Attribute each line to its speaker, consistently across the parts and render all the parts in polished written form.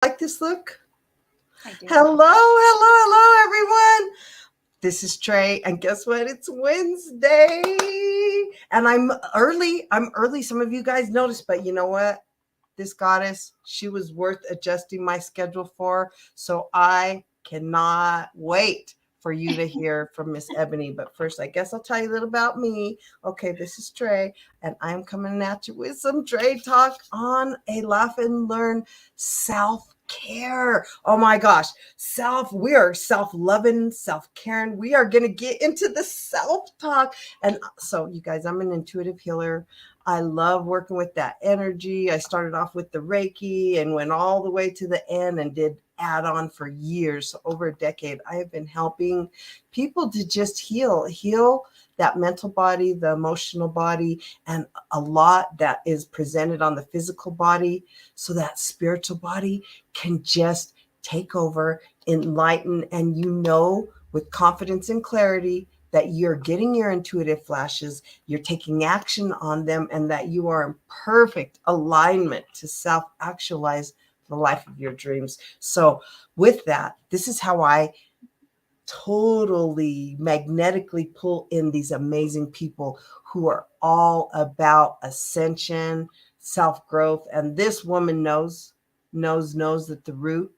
Speaker 1: Like this look?
Speaker 2: I do.
Speaker 1: Hello, everyone. This is Trey, and guess what? It's Wednesday, and I'm early. Some of you guys noticed, but you know what? This goddess, she was worth adjusting my schedule for, so I cannot wait for you to hear from Miss Ebony. But first, I guess I'll tell you a little about me. Okay, this is Trey, and I'm coming at you with some Trey talk on a laugh and learn self-care. Oh my gosh, we are self-loving, self-caring. We are going to get into the self-talk. And so, you guys, I'm an intuitive healer. I love working with that energy. I started off with the Reiki and went all the way to the end and did add on for years, so over a decade. I have been helping people to just heal that mental body, the emotional body, and a lot that is presented on the physical body, so that spiritual body can just take over, enlighten, and with confidence and clarity that you're getting your intuitive flashes, you're taking action on them, and that you are in perfect alignment to self-actualize the life of your dreams. So with that, this is how I totally magnetically pull in these amazing people who are all about ascension, self-growth. And this woman knows that the root,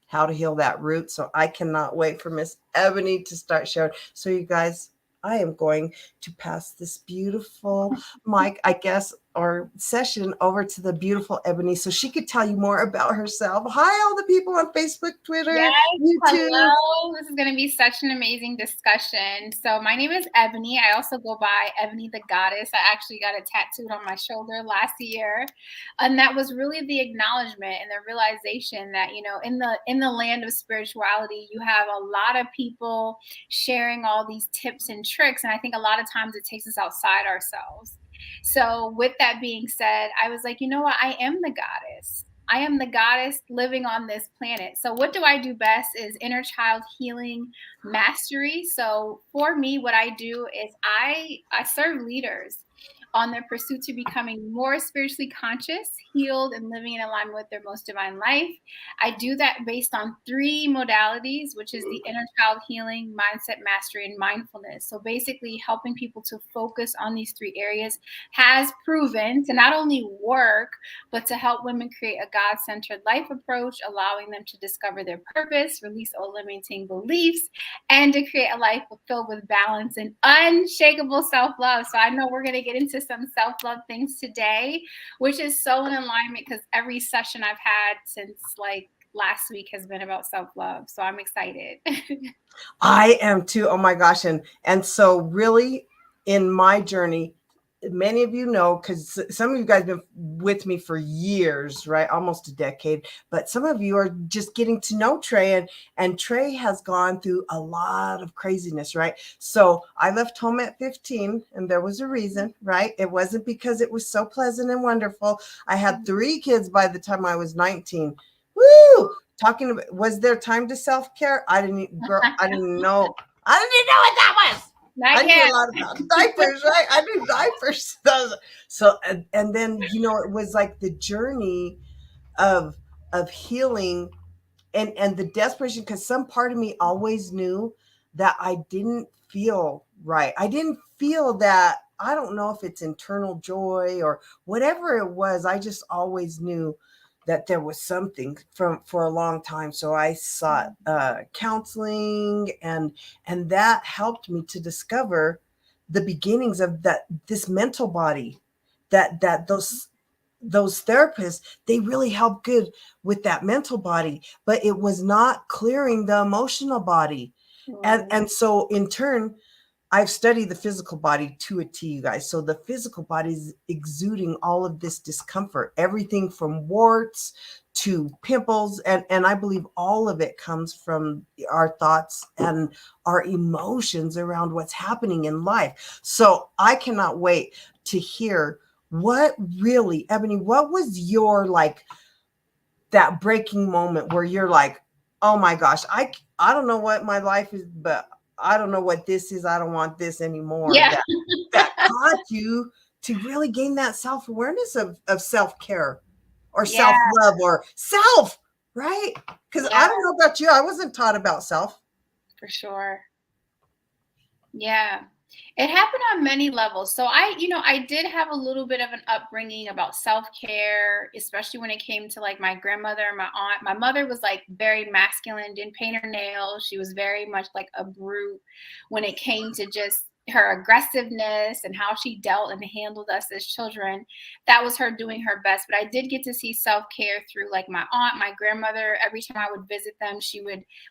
Speaker 1: how to heal that root. So I cannot wait for Miss Ebony to start sharing. So you guys, I am going to pass this beautiful mic, I guess, or session over to the beautiful Ebony so she could tell you more about herself. Hi, all the people on Facebook, Twitter,
Speaker 2: Yes,
Speaker 1: YouTube.
Speaker 2: hello. This is going to be such an amazing discussion. So my name is Ebony. I also go by Ebony the Goddess. I actually got it tattooed on my shoulder last year. And that was really the acknowledgement and the realization that, in the land of spirituality, you have a lot of people sharing all these tips and tricks. And I think a lot of times it takes us outside ourselves. So with that being said, I was like, you know what? I am the goddess. I am the goddess living on this planet. So what do I do best is inner child healing mastery. So for me, what I do is I serve leaders on their pursuit to becoming more spiritually conscious, healed, and living in alignment with their most divine life. I do that based on 3 modalities, which is the inner child healing, mindset mastery, and mindfulness. So basically helping people to focus on these 3 areas has proven to not only work, but to help women create a God-centered life approach, allowing them to discover their purpose, release all limiting beliefs, and to create a life filled with balance and unshakable self-love. So I know we're going to get into some self-love things today, which is so in alignment because every session I've had since like last week has been about self-love. So I'm excited.
Speaker 1: I am too. Oh my gosh. And so really in my journey, many of you know, because some of you guys have been with me for years, right? Almost a decade. But some of you are just getting to know Trey, and Trey has gone through a lot of craziness, right? So I left home at 15, and there was a reason, right? It wasn't because it was so pleasant and wonderful. I had 3 kids by the time I was 19. Woo! Talking about, was there time to self-care? I didn't know. I didn't even know what that was. I knew a lot about diapers, right? I knew diapers. So, and then, it was like the journey of healing and the desperation, because some part of me always knew that I didn't feel right. I didn't feel that. I don't know if it's internal joy or whatever it was. I just always knew that there was something for a long time. So I sought counseling, and that helped me to discover the beginnings of this mental body, that those therapists, they really help good with that mental body, but it was not clearing the emotional body. And so in turn, I've studied the physical body to a T, you guys. So the physical body is exuding all of this discomfort, everything from warts to pimples. And I believe all of it comes from our thoughts and our emotions around what's happening in life. So I cannot wait to hear what really, Ebony, what was your, like, that breaking moment where you're like, oh my gosh, I don't know what my life is, but I don't know what this is. I don't want this anymore.
Speaker 2: Yeah.
Speaker 1: That caused you to really gain that self-awareness of self-care or self-love or self. Right? Because
Speaker 2: Yeah,
Speaker 1: I don't know about you, I wasn't taught about self.
Speaker 2: for sure. Yeah. It happened on many levels. So I did have a little bit of an upbringing about self-care, especially when it came to like my grandmother and my aunt. My mother was like very masculine, didn't paint her nails. She was very much like a brute when it came to just her aggressiveness and how she dealt and handled us as children. That was her doing her best. But I did get to see self-care through like my aunt, my grandmother. Every time I would visit them,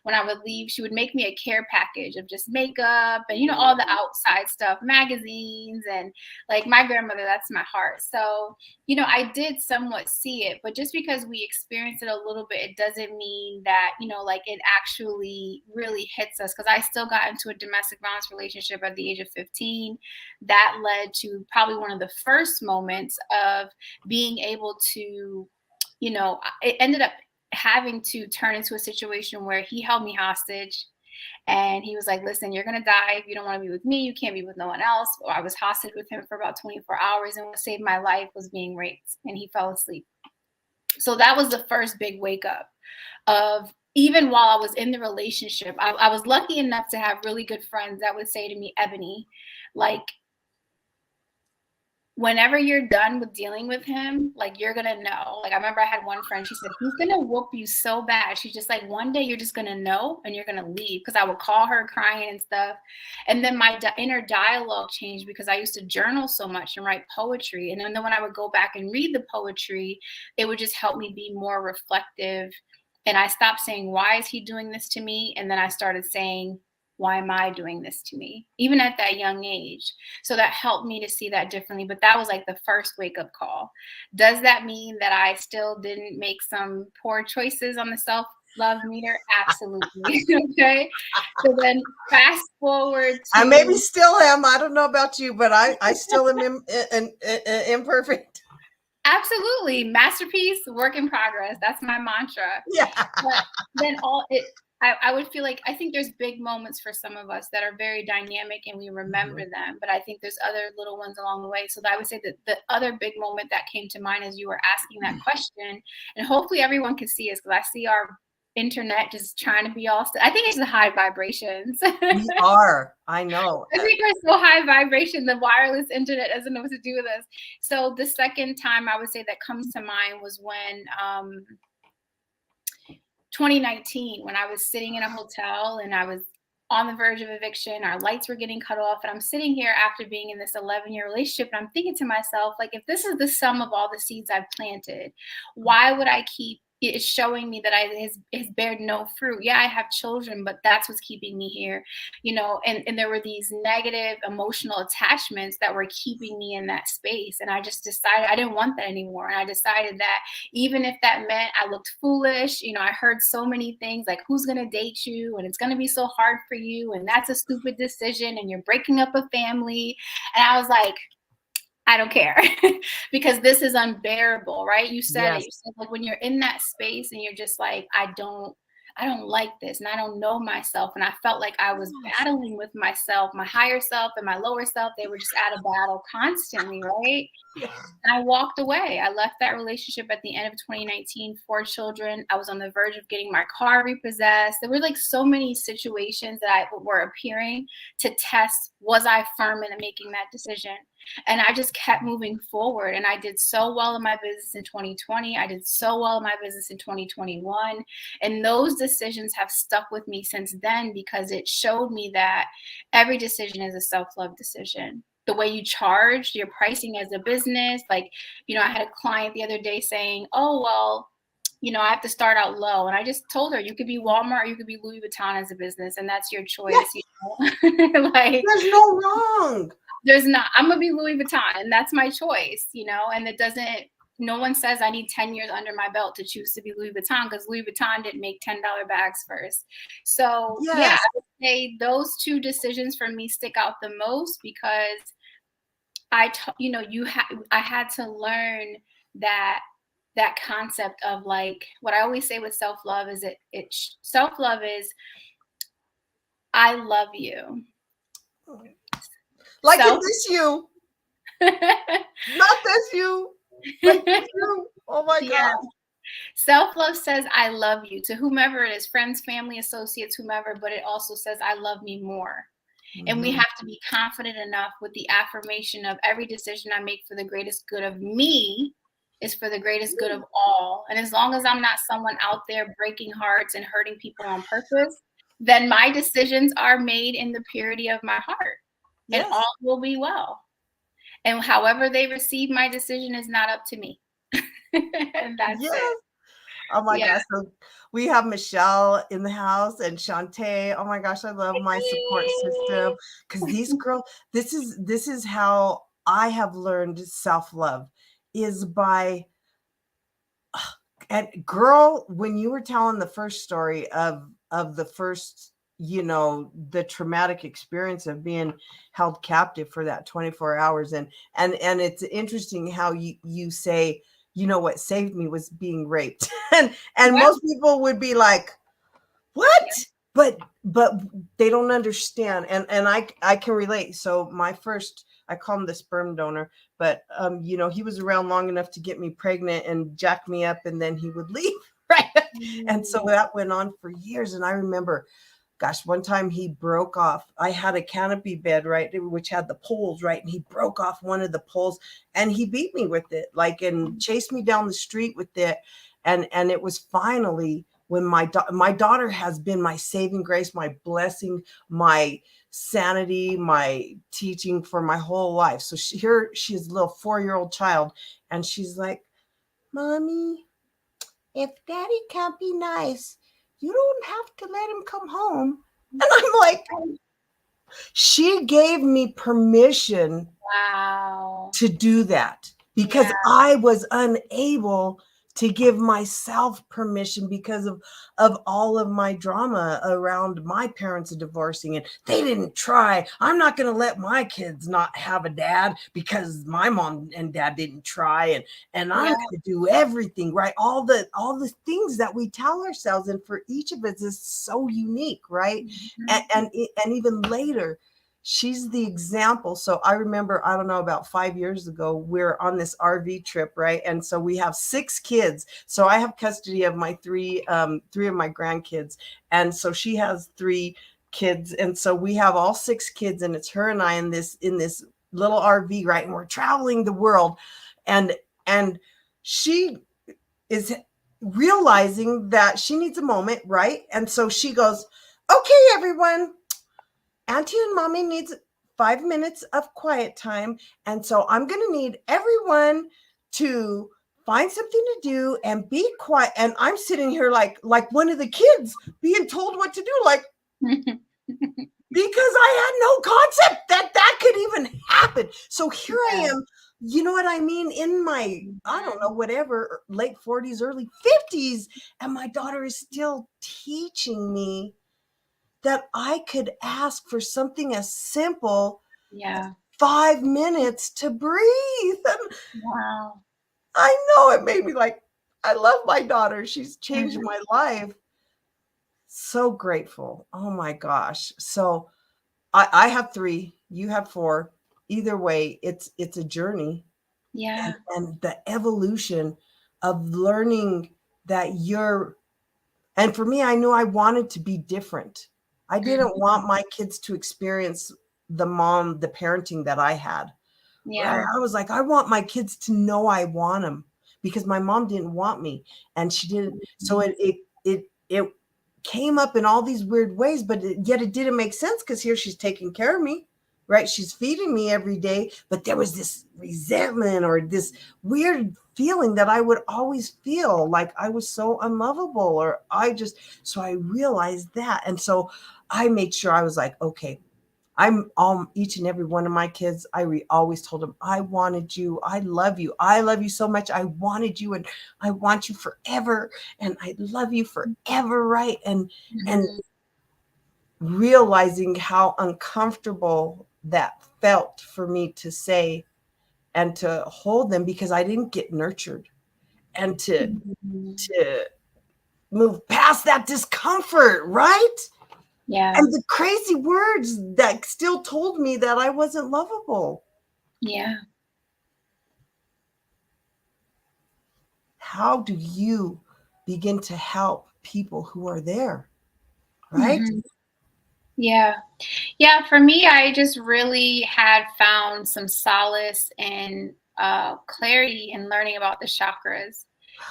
Speaker 2: when I would leave, she would make me a care package of just makeup and, all the outside stuff, magazines. And like my grandmother, that's my heart. So, I did somewhat see it, but just because we experienced it a little bit, it doesn't mean that, like it actually really hits us. Cause I still got into a domestic violence relationship at the age of 15. That led to probably one of the first moments of being able to, it ended up having to turn into a situation where he held me hostage and he was like, listen, you're going to die. If you don't want to be with me, you can't be with no one else. Or I was hostage with him for about 24 hours. And what saved my life was being raped, and he fell asleep. So that was the first big wake up of, even while I was in the relationship, I was lucky enough to have really good friends that would say to me, Ebony, like, whenever you're done with dealing with him, like you're gonna know. Like I remember I had one friend, she said, he's gonna whoop you so bad. She's just like, one day you're just gonna know and you're gonna leave. Because I would call her crying and stuff. And then my inner dialogue changed because I used to journal so much and write poetry. And then when I would go back and read the poetry, it would just help me be more reflective. And I stopped saying, why is he doing this to me? And then I started saying, why am I doing this to me? Even at that young age. So that helped me to see that differently. But that was like the first wake up call. Does that mean that I still didn't make some poor choices on the self love meter? Absolutely. Okay. So then fast forward
Speaker 1: I
Speaker 2: to,
Speaker 1: maybe still am. I don't know about you, but I still am imperfect.
Speaker 2: absolutely, masterpiece, work in progress. That's my mantra.
Speaker 1: Yeah.
Speaker 2: But then I would feel like, I think there's big moments for some of us that are very dynamic and we remember them, but I think there's other little ones along the way. So I would say that the other big moment that came to mind as you were asking that question, and hopefully everyone can see us because I see our internet just trying to be all, I think it's the high vibrations.
Speaker 1: We are. I know.
Speaker 2: I think we're so high vibration, the wireless internet doesn't know what to do with us. So the second time I would say that comes to mind was when 2019, when I was sitting in a hotel and I was on the verge of eviction. Our lights were getting cut off. And I'm sitting here after being in this 11-year relationship. And I'm thinking to myself, like, if this is the sum of all the seeds I've planted, why would I keep it's showing me that has bared no fruit. Yeah, I have children, but that's what's keeping me here, and there were these negative emotional attachments that were keeping me in that space. And I just decided I didn't want that anymore. And I decided that even if that meant I looked foolish, I heard so many things like, who's going to date you? And it's going to be so hard for you. And that's a stupid decision. And you're breaking up a family. And I was like, I don't care because this is unbearable, right? You said
Speaker 1: Yes.
Speaker 2: it. You said, like, when you're in that space and you're just like, I don't like this and I don't know myself. And I felt like I was battling with myself, my higher self and my lower self. They were just at a battle constantly, right? And I walked away. I left that relationship at the end of 2019, 4 children. I was on the verge of getting my car repossessed. There were like so many situations that were appearing to test, was I firm in making that decision? And I just kept moving forward. And I did so well in my business in 2020. I did so well in my business in 2021. And those decisions have stuck with me since then because it showed me that every decision is a self-love decision. The way you charge, your pricing as a business. Like, I had a client the other day saying, oh, well, I have to start out low. And I just told her, you could be Walmart or you could be Louis Vuitton as a business. And that's your choice. Like,
Speaker 1: there's no wrong.
Speaker 2: There's not. I'm going to be Louis Vuitton. And that's my choice, and it doesn't. No one says I need 10 years under my belt to choose to be Louis Vuitton because Louis Vuitton didn't make $10 bags first. So yeah, I would say those 2 decisions for me stick out the most because I had to learn that concept of, like, what I always say with self-love is self-love is, I love you.
Speaker 1: Like in this you. Not this you. Like this you. Oh my God.
Speaker 2: Self-love says, I love you to whomever it is, friends, family, associates, whomever, but it also says, I love me more. And we
Speaker 1: Mhm.
Speaker 2: have to be confident enough with the affirmation of every decision I make for the greatest good of me is for the greatest good of all. And as long as I'm not someone out there breaking hearts and hurting people on purpose, then my decisions are made in the purity of my heart and
Speaker 1: Yes.
Speaker 2: all will be well. And however they receive my decision is not up to me. And that's
Speaker 1: Yes.
Speaker 2: it.
Speaker 1: Oh my
Speaker 2: Yeah.
Speaker 1: gosh. So we have Michelle in the house and Shantae. Oh my gosh, I love my support system because these girls, this is how I have learned self-love is by and girl, when you were telling the first story of the first, the traumatic experience of being held captive for that 24 hours and it's interesting how you say, what saved me was being raped. And
Speaker 2: Yeah.
Speaker 1: most people would be like, what? But they don't understand, and I can relate. So my first, I call him the sperm donor, but he was around long enough to get me pregnant and jack me up, and then he would leave, right? And so
Speaker 2: Mm.
Speaker 1: that went on for years. And I remember, gosh, one time he broke off. I had a canopy bed, right, which had the poles, right, and he broke off one of the poles, and he beat me with it, like, and chased me down the street with it, and it was finally when my daughter has been my saving grace, my blessing, my sanity, my teaching for my whole life. So here she is, a little 4-year-old child, and she's like, "Mommy, if Daddy can't be nice, you don't have to let him come home." And I'm like, she gave me permission
Speaker 2: Wow.
Speaker 1: to do that because
Speaker 2: Yeah.
Speaker 1: I was unable to give myself permission because of all of my drama around my parents divorcing, and they didn't try. I'm not going to let my kids not have a dad because my mom and dad didn't try, and I'm
Speaker 2: Yeah.
Speaker 1: going to do everything right. All the things that we tell ourselves, and for each of us is so unique, right?
Speaker 2: Mhm.
Speaker 1: And even later, she's the example. So I remember, I don't know, about 5 years ago, we're on this RV trip, right? And so we have 6 kids. So I have custody of my three of my grandkids. And so she has 3 kids. And so we have all 6 kids, and it's her and I in this little RV, right? And we're traveling the world. And she is realizing that she needs a moment, right? And so she goes, "Okay, everyone, Auntie and Mommy needs 5 minutes of quiet time. And so I'm going to need everyone to find something to do and be quiet." And I'm sitting here like one of the kids being told what to do, like, because I had no concept that that could even happen. So here I
Speaker 2: Yeah.
Speaker 1: am, you know what I mean, in my, I don't know,
Speaker 2: Mhm.
Speaker 1: whatever, late 40s, early 50s, and my daughter is still teaching me that I could ask for something as simple as
Speaker 2: Yeah.
Speaker 1: 5 minutes to breathe. And
Speaker 2: Wow.
Speaker 1: I know it made me like, I love my daughter. She's changed
Speaker 2: Mhm.
Speaker 1: my life. So grateful. Oh my gosh. So I have 3, you have 4. Either way, it's a journey,
Speaker 2: Yeah.
Speaker 1: and the evolution of learning that you're, and for me, I knew I wanted to be different. I didn't want
Speaker 2: Mhm.
Speaker 1: my kids to experience the parenting that I had. Right?
Speaker 2: Yeah.
Speaker 1: I was like, I want my kids to know I want them because my mom didn't want me, and she didn't. So
Speaker 2: Mhm.
Speaker 1: it came up in all these weird ways, but yet it didn't make sense because here she's taking care of me, right? She's feeding me every day, but there was this resentment or this weird feeling that I would always feel like I was so unlovable, or so I realized that. And so I made sure I was like, okay, I'm each and every one of my kids. Always told them, I wanted you. I love you. I love you so much. I wanted you, and I want you forever. And I love you forever. Right. And
Speaker 2: Mhm.
Speaker 1: realizing how uncomfortable that felt for me to say and to hold them because I didn't get nurtured, and
Speaker 2: Mhm.
Speaker 1: to move past that discomfort. Right.
Speaker 2: Yeah.
Speaker 1: And the crazy words that still told me that I wasn't lovable.
Speaker 2: Yeah.
Speaker 1: how do you begin to help people who are there? Right?
Speaker 2: Mhm. Yeah. Yeah, for me, I just really had found some solace and clarity in learning about the chakras,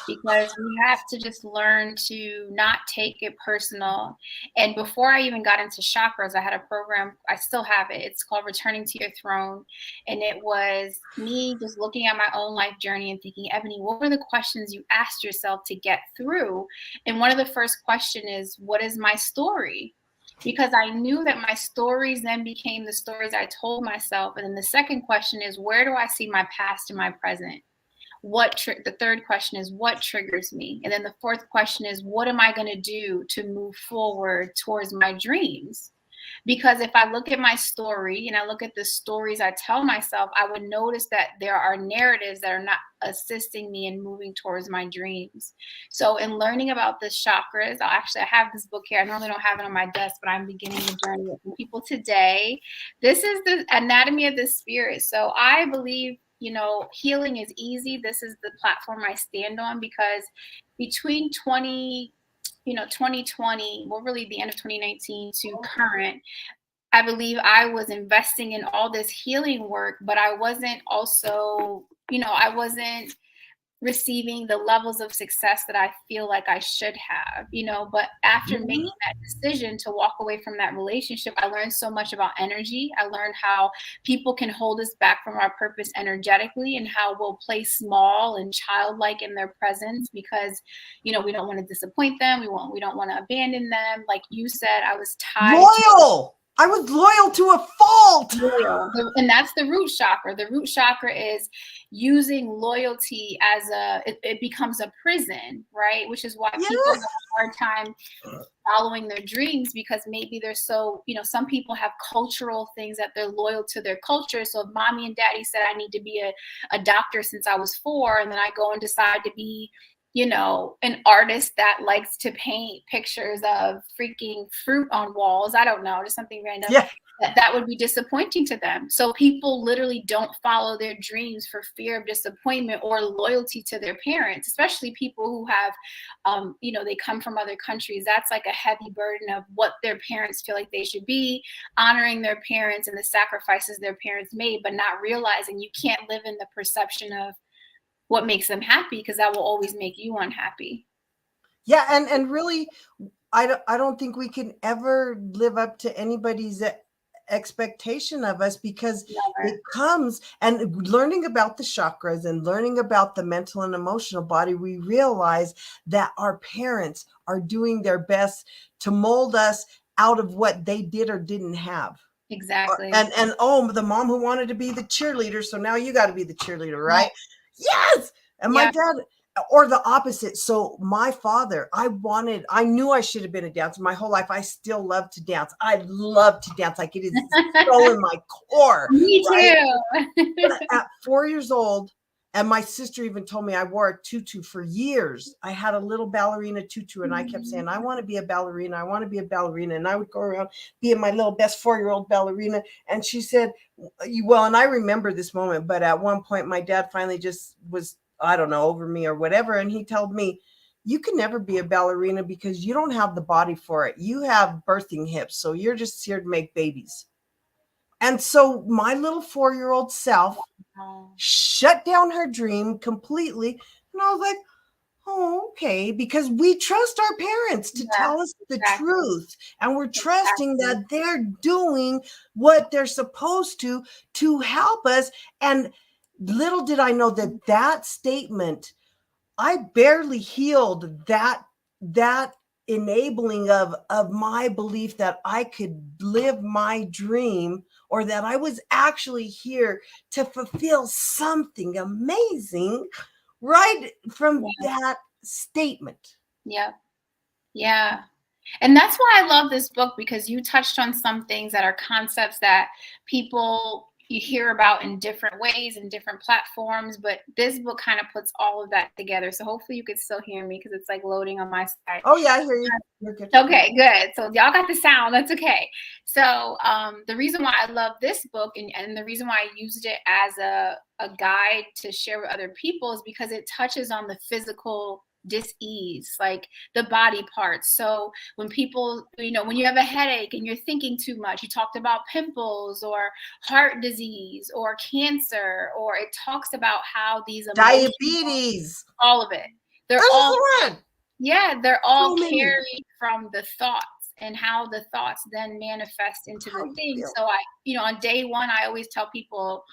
Speaker 2: because we have to just learn to not take it personal. And before I even got into chakras, I had a program, I still have it. It's called Returning to Your Throne. And it was me just looking at my own life journey and thinking, Ebony, what were the questions you asked yourself to get through? And one of the first question is, what is my story? Because I knew that my stories then became the stories I told myself. And then the second question is, where do I see my past and my present? The third question is, what triggers me? And then the fourth question is, what am I going to do to move forward towards my dreams? Because if I look at my story and I look at the stories I tell myself, I would notice that there are narratives that are not assisting me in moving towards my dreams. So in learning about the chakras, I have this book here. I normally don't have it on my desk, but I'm beginning the journey with people today. This is the anatomy of the spirit. So I believe, healing is easy. This is the platform I stand on, because between 2020, well, really the end of 2019 to current, I believe I was investing in all this healing work, but I wasn't also, I wasn't receiving the levels of success that I feel like I should have, but after making that decision to walk away from that relationship, I learned so much about energy. I learned how people can hold us back from our purpose energetically, and how we'll play small and childlike in their presence because, we don't want to disappoint them. We don't want to abandon them. Like you said, I was tied
Speaker 1: Loyal. I was loyal to a fault.
Speaker 2: loyal. And that's the root chakra. The root chakra is using loyalty as it becomes a prison, right? Which is why people have a hard time following their dreams, because maybe they're so, some people have cultural things that they're loyal to their culture. So if mommy and daddy said I need to be a doctor since I was 4, and then I go and decide to be, an artist that likes to paint pictures of freaking fruit on walls, I don't know, just something random.
Speaker 1: Yeah.
Speaker 2: That would be disappointing to them. So people literally don't follow their dreams for fear of disappointment or loyalty to their parents, especially people who have, they come from other countries. That's like a heavy burden of what their parents feel like they should be, honoring their parents and the sacrifices their parents made, but not realizing you can't live in the perception of what makes them happy, because that will always make you unhappy.
Speaker 1: Yeah. And really, I don't think we can ever live up to anybody's expectation of us, because it comes, and learning about the chakras and learning about the mental and emotional body, we realize that our parents are doing their best to mold us out of what they did or didn't have.
Speaker 2: Exactly.
Speaker 1: And the mom who wanted to be the cheerleader, so now you got to be the cheerleader, right? Yes. And my dad, or the opposite. So my father, I knew I should have been a dancer my whole life. I still love to dance. I love to dance. Like, it is so in my core.
Speaker 2: Me too.
Speaker 1: But at 4 years old, and my sister even told me I wore a tutu for years. I had a little ballerina tutu, and I kept saying, I want to be a ballerina. I want to be a ballerina. And I would go around being my little best 4-year-old ballerina. And she said, well, and I remember this moment, but at one point my dad finally just was, I don't know, over me or whatever. And he told me, you can never be a ballerina because you don't have the body for it. You have birthing hips. So you're just here to make babies. And so my little 4-year-old self shut down her dream completely. And I was like, oh, okay. Because we trust our parents to tell us the truth. And we're trusting that they're doing what they're supposed to help us. And little did I know that statement, I barely healed that enabling of my belief that I could live my dream, or that I was actually here to fulfill something amazing, right from that statement.
Speaker 2: Yep. Yeah. And that's why I love this book, because you touched on some things that are concepts that people you hear about in different ways and different platforms, but this book kind of puts all of that together. So hopefully you can still hear me because it's like loading on my side.
Speaker 1: Oh yeah, I hear you. You're good.
Speaker 2: Okay, good. So y'all got the sound. That's okay. So the reason why I love this book and the reason why I used it as a guide to share with other people is because it touches on the physical dis-ease, like the body parts. So when people, when you have a headache and you're thinking too much, you talked about pimples or heart disease or cancer, or it talks about how these emotions,
Speaker 1: diabetes,
Speaker 2: all of it. They're all carried from the thoughts and how the thoughts then manifest into the thing. So on day one, I always tell people,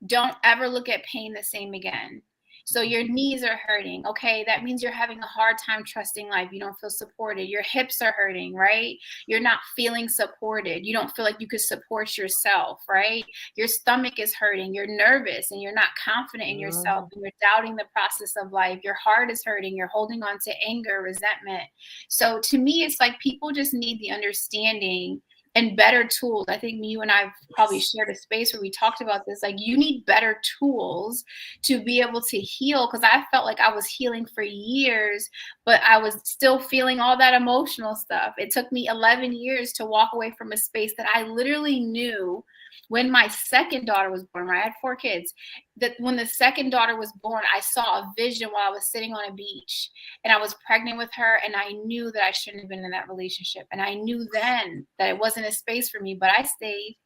Speaker 2: don't ever look at pain the same again. So your knees are hurting. Okay, that means you're having a hard time trusting life. You don't feel supported. Your hips are hurting, right? You're not feeling supported. You don't feel like you could support yourself, right? Your stomach is hurting. You're nervous and you're not confident in yourself and you're doubting the process of life. Your heart is hurting. You're holding on to anger, resentment. So to me, it's like people just need the understanding and better tools. I think you and I've probably shared a space where we talked about this. Like, you need better tools to be able to heal, because I felt like I was healing for years, but I was still feeling all that emotional stuff. It took me 11 years to walk away from a space that I literally knew when my second daughter was born, right? I had 4 kids. That when the second daughter was born, I saw a vision while I was sitting on a beach and I was pregnant with her, and I knew that I shouldn't have been in that relationship. And I knew then that it wasn't a space for me, but I stayed.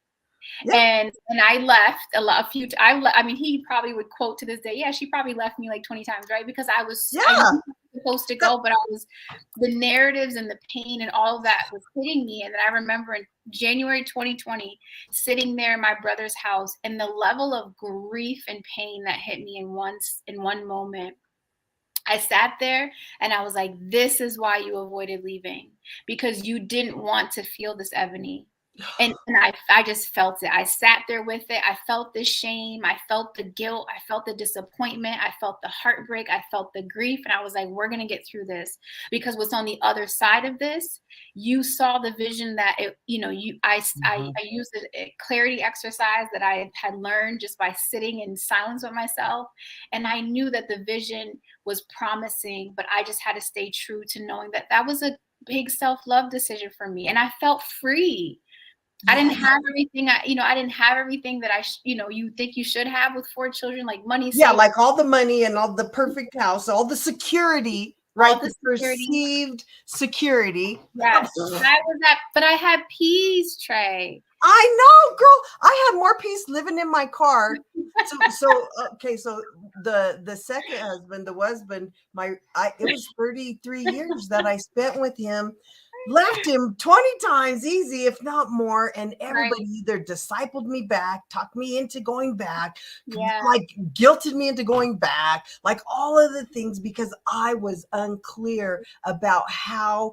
Speaker 2: Yeah. And I left a few. I mean, he probably would quote to this day, yeah, she probably left me like 20 times, right? Because I was supposed to go, but the narratives and the pain and all of that was hitting me. And then I remember in January 2020, sitting there in my brother's house, and the level of grief and pain that hit me in one moment. I sat there and I was like, this is why you avoided leaving, because you didn't want to feel this, Ebony. And I just felt it. I sat there with it. I felt the shame. I felt the guilt. I felt the disappointment. I felt the heartbreak. I felt the grief. And I was like, we're going to get through this, because what's on the other side of this, you saw the vision that I used a clarity exercise that I had learned just by sitting in silence with myself. And I knew that the vision was promising, but I just had to stay true to knowing that that was a big self-love decision for me. And I felt free. I didn't have everything. I didn't have everything that you think you should have with 4 children, like money.
Speaker 1: Yeah, like all the money and all the perfect house, all the security, right? The perceived security.
Speaker 2: Yes, but I had peace, Trey.
Speaker 1: I know, girl. I had more peace living in my car. So the second husband, the husband, it was 33 years that I spent with him. Left him 20 times easy, if not more, and everybody either discipled me back, talked me into going back, like guilted me into going back, like all of the things, because I was unclear about how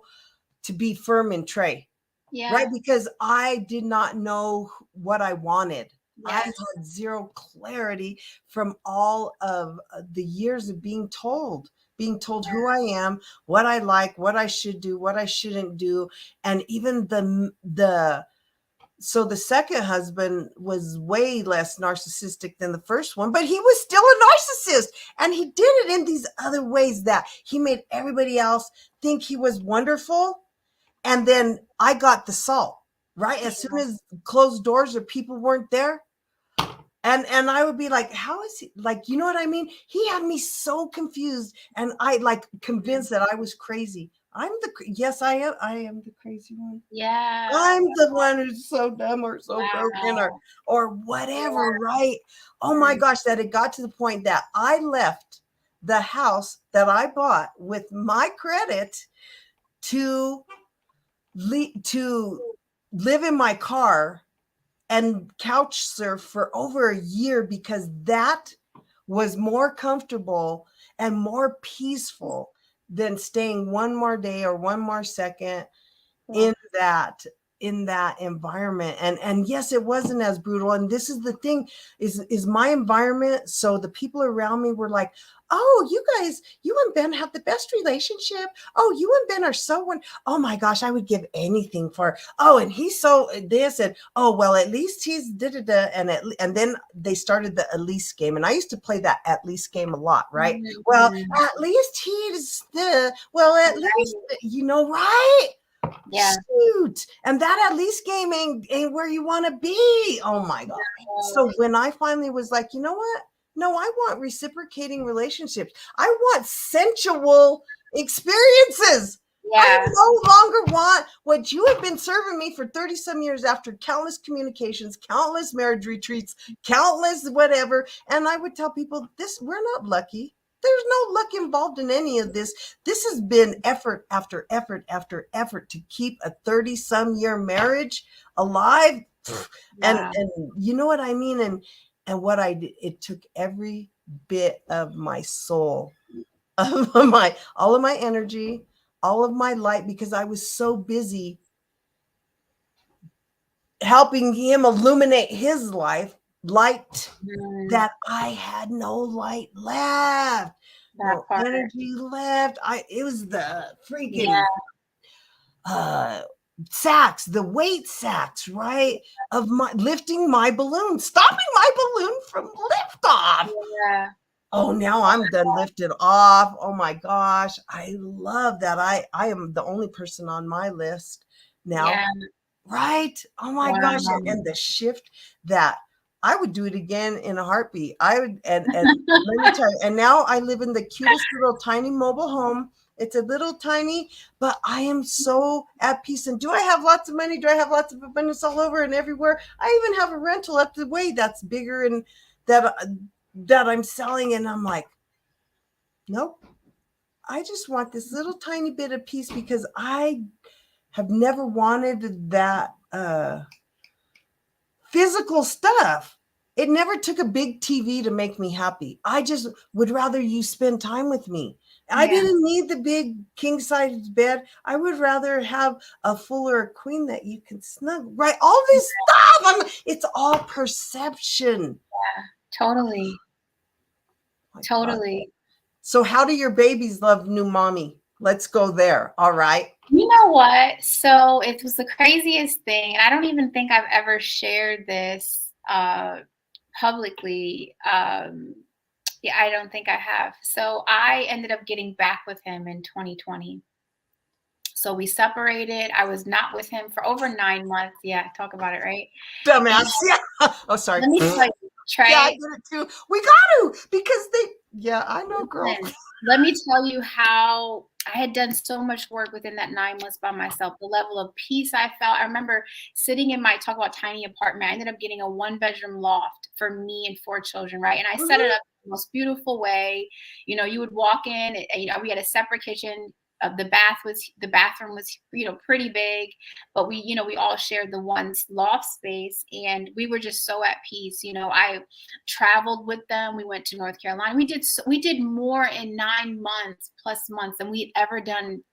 Speaker 1: to be firm in Trey. Yeah. Right? Because I did not know what I wanted. Yes. I had zero clarity from all of the years of being told who I am, what I like, what I should do, what I shouldn't do. And even so the second husband was way less narcissistic than the first one, but he was still a narcissist. And he did it in these other ways that he made everybody else think he was wonderful. And then I got the salt, right? As soon as closed doors or people weren't there. And I would be like, how is he, like, you know what I mean? He had me so confused, and I like convinced that I was crazy. I am the crazy one. Yeah. I'm the one who's so dumb or so broken or whatever, right? Oh my gosh, that it got to the point that I left the house that I bought with my credit to live in my car and couch surf for over a year, because that was more comfortable and more peaceful than staying one more day or one more second in that environment. And yes, it wasn't as brutal. And this is the thing, is my environment. So the people around me were like, oh, you guys, you and Ben have the best relationship. Oh, you and Ben are so one. Oh my gosh, I would give anything for, oh, and he's so this, and oh, well, at least he's da-da-da. And then they started the at least game. And I used to play that at least game a lot, right?
Speaker 2: Mhm.
Speaker 1: Well, at least he's well, at least, right?
Speaker 2: Yeah.
Speaker 1: Shoot. And that at least game ain't where you want to be. Oh my God. So when I finally was like, you know what? No, I want reciprocating relationships. I want sensual experiences.
Speaker 2: Yeah.
Speaker 1: I no longer want what you have been serving me for 30 some years after countless communications, countless marriage retreats, countless whatever. And I would tell people we're not lucky. There's no luck involved in any of this. This has been effort after effort after effort to keep a 30 some year marriage alive.
Speaker 2: Yeah.
Speaker 1: And you know what I mean? And what I did, it took every bit of my soul, of all of my energy, all of my light, because I was so busy helping him illuminate his light that I had no light left, no energy left. It was the freaking sacks, the weight sacks, right? Of my lifting my balloon, stopping my balloon from liftoff.
Speaker 2: Yeah.
Speaker 1: Oh, now I'm done lifted off. Oh my gosh. I love that. I am the only person on my list now.
Speaker 2: Yeah.
Speaker 1: Right? Oh my gosh. And the shift that I would do it again in a heartbeat. I would, and let me tell you, and now I live in the cutest little tiny mobile home. It's a little tiny, but I am so at peace. And do I have lots of money? Do I have lots of abundance all over and everywhere? I even have a rental up the way that's bigger and that I'm selling. And I'm like, nope. I just want this little tiny bit of peace because I have never wanted that physical stuff. It never took a big TV to make me happy. I just would rather you spend time with me. I didn't need the big king size bed. I would rather have a fuller queen that you can snuggle. Right? All this stuff. It's all perception.
Speaker 2: Yeah, totally. Totally.
Speaker 1: So how do your babies love new mommy? Let's go there. All right.
Speaker 2: You know what? So it was the craziest thing. And I don't even think I've ever shared this publicly. Yeah, I don't think I have. So I ended up getting back with him in 2020. So we separated. I was not with him for over 9 months. Yeah, talk about it, right?
Speaker 1: Dumbass. Yeah. Oh, sorry.
Speaker 2: Let me tell you, Trey.
Speaker 1: Yeah, I did it too. We got to, because I know, girl.
Speaker 2: Let me tell you how I had done so much work within that 9 months by myself. The level of peace I felt. I remember sitting in my talk about tiny apartment. I ended up getting a 1-bedroom loft for me and 4 children, right? And I set it up in the most beautiful way. You would walk in, and, we had a separate kitchen. The bathroom was, pretty big, but we all shared the one loft space, and we were just so at peace. I traveled with them. We went to North Carolina. We did more in 9 months plus months than we'd ever done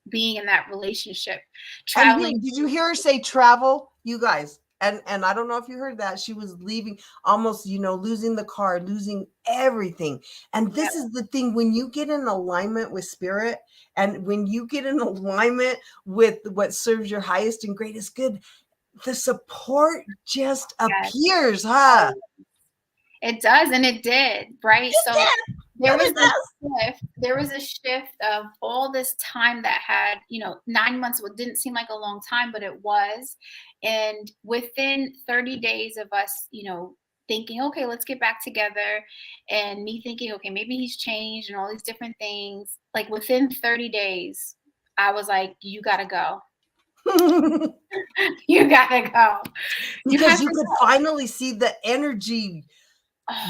Speaker 2: being in that relationship. Traveling.
Speaker 1: Did you hear her say travel, you guys? And I don't know if you heard that. She was leaving, almost, losing the car, losing everything. And this is the thing, when you get in alignment with spirit, and when you get in alignment with what serves your highest and greatest good, the support just appears, huh?
Speaker 2: It does, and it did, right? There was a shift of all this time that had, 9 months didn't seem like a long time, but it was. And within 30 days of us, thinking, okay, let's get back together, and me thinking, okay, maybe he's changed and all these different things. Like within 30 days, I was like, you gotta go. You gotta go.
Speaker 1: Because you could finally see the energy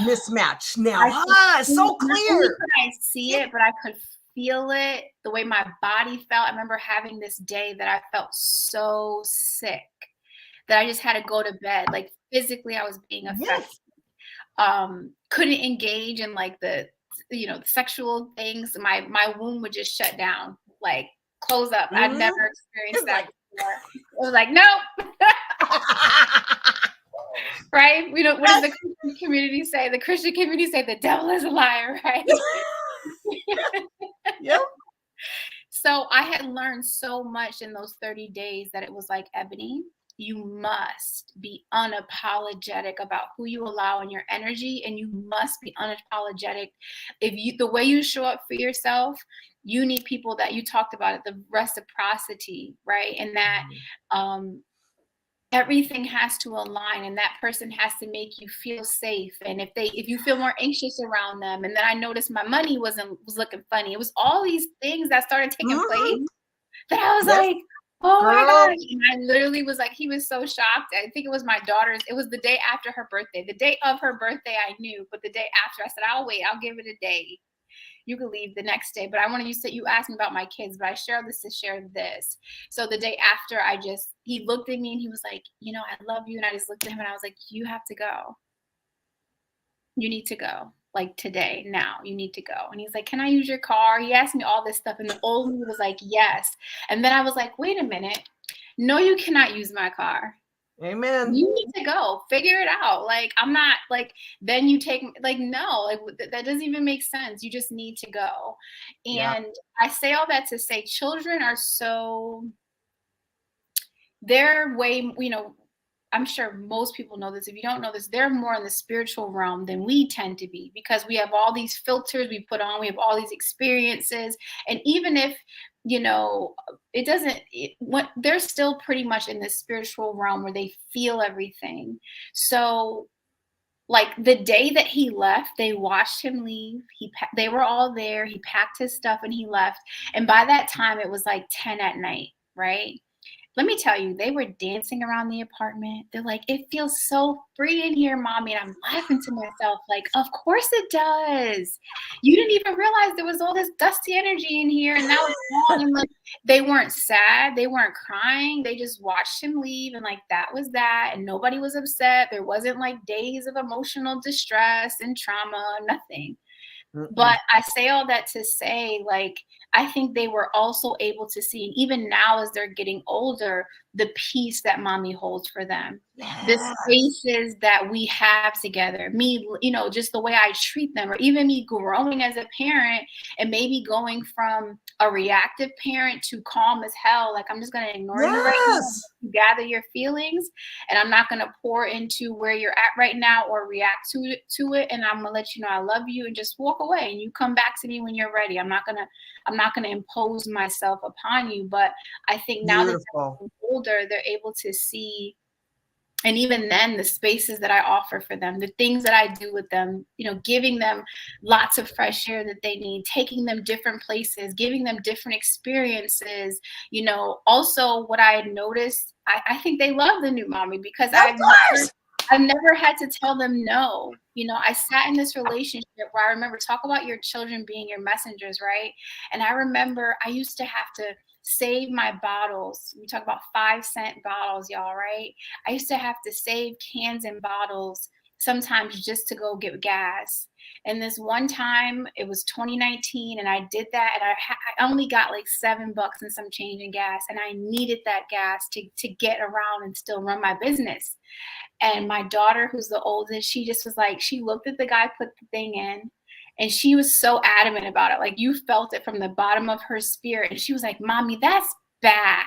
Speaker 1: mismatch now. So clear.
Speaker 2: Not only could I see it, but I could feel it, the way my body felt. I remember having this day that I felt so sick that I just had to go to bed. Like physically, I was being affected. Couldn't engage in like the sexual things. My womb would just shut down, like close up. I'd never experienced that before. I was like, nope. Right? We don't, what does the Christian community say? The Christian community say the devil is a liar, right?
Speaker 1: Yep.
Speaker 2: So I had learned so much in those 30 days that it was like, Ebony, you must be unapologetic about who you allow in your energy, and you must be unapologetic. If you, the way you show up for yourself, you need people that, you talked about it, the reciprocity, right? And that everything has to align, and that person has to make you feel safe. And if you feel more anxious around them, and then I noticed my money was looking funny. It was all these things that started taking place that I was like, oh my gosh. And I literally was like, he was so shocked. I think it was my daughter's, it was the day after her birthday. The day of her birthday I knew, but the day after I said, I'll wait, I'll give it a day. You could leave the next day. But I want to, you asked me about my kids, but I share this to share this. So the day after, he looked at me and he was like, I love you. And I just looked at him and I was like, you have to go. You need to go. Like today, now, you need to go. And he's like, can I use your car? He asked me all this stuff. And the old me was like, yes. And then I was like, wait a minute. No, you cannot use my car.
Speaker 1: Amen.
Speaker 2: You need to go figure it out. Like, I'm not like, then you take, like, no, like that doesn't even make sense. You just need to go. And I say all that to say children are they're way, I'm sure most people know this. If you don't know this, they're more in the spiritual realm than we tend to be, because we have all these filters we put on, we have all these experiences. And even if, they're still pretty much in the spiritual realm where they feel everything. So like the day that he left, they watched him leave. They were all there. He packed his stuff and he left. And by that time it was like 10 at night, right? Let me tell you, they were dancing around the apartment. They're like, it feels so free in here, Mommy. And I'm laughing to myself, like, of course it does. You didn't even realize there was all this dusty energy in here, and now it's gone. And like, they weren't sad. They weren't crying. They just watched him leave. And like, that was that. And nobody was upset. There wasn't like days of emotional distress and trauma, nothing. But I say all that to say, like, I think they were also able to see, even now as they're getting older, the peace that Mommy holds for them, the spaces that we have together, me, just the way I treat them, or even me growing as a parent and maybe going from a reactive parent to calm as hell. Like, I'm just going to ignore you right now, gather your feelings, and I'm not going to pour into where you're at right now or react to it. And I'm going to let you know I love you and just walk away, and you come back to me when you're ready. I'm not going to impose myself upon you. But I think now that they're older, they're able to see, and even then, the spaces that I offer for them, the things that I do with them, giving them lots of fresh air that they need, taking them different places, giving them different experiences. Also what I had noticed, I think they love the new Mommy, because I've never had to tell them no. I sat in this relationship where I remember, talk about your children being your messengers, right? And I remember I used to have to save my bottles. We talk about 5-cent bottles, y'all, right? I used to have to save cans and bottles sometimes just to go get gas. And this one time, it was 2019, and I did that, and I only got like $7 and some change in gas, and I needed that gas to get around and still run my business. And my daughter, who's the oldest, she just was like, she looked at the guy put the thing in, and she was so adamant about it. Like, you felt it from the bottom of her spirit. And she was like, Mommy, that's bad.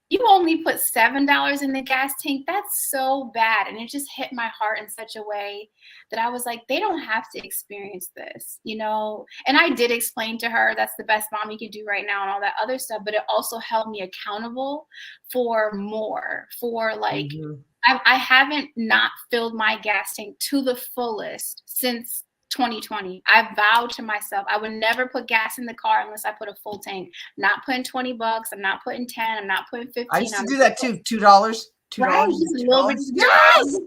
Speaker 2: You only put $7 in the gas tank. That's so bad. And it just hit my heart in such a way that I was like, they don't have to experience this, And I did explain to her that's the best Mommy can do right now and all that other stuff. But it also held me accountable for more, for like, I haven't not filled my gas tank to the fullest since 2020. I vowed to myself I would never put gas in the car unless I put a full tank. I'm not putting $20. I'm not putting 10. I'm not putting 15.
Speaker 1: I used to do that too. $2.
Speaker 2: Right, just a little bit. Yes.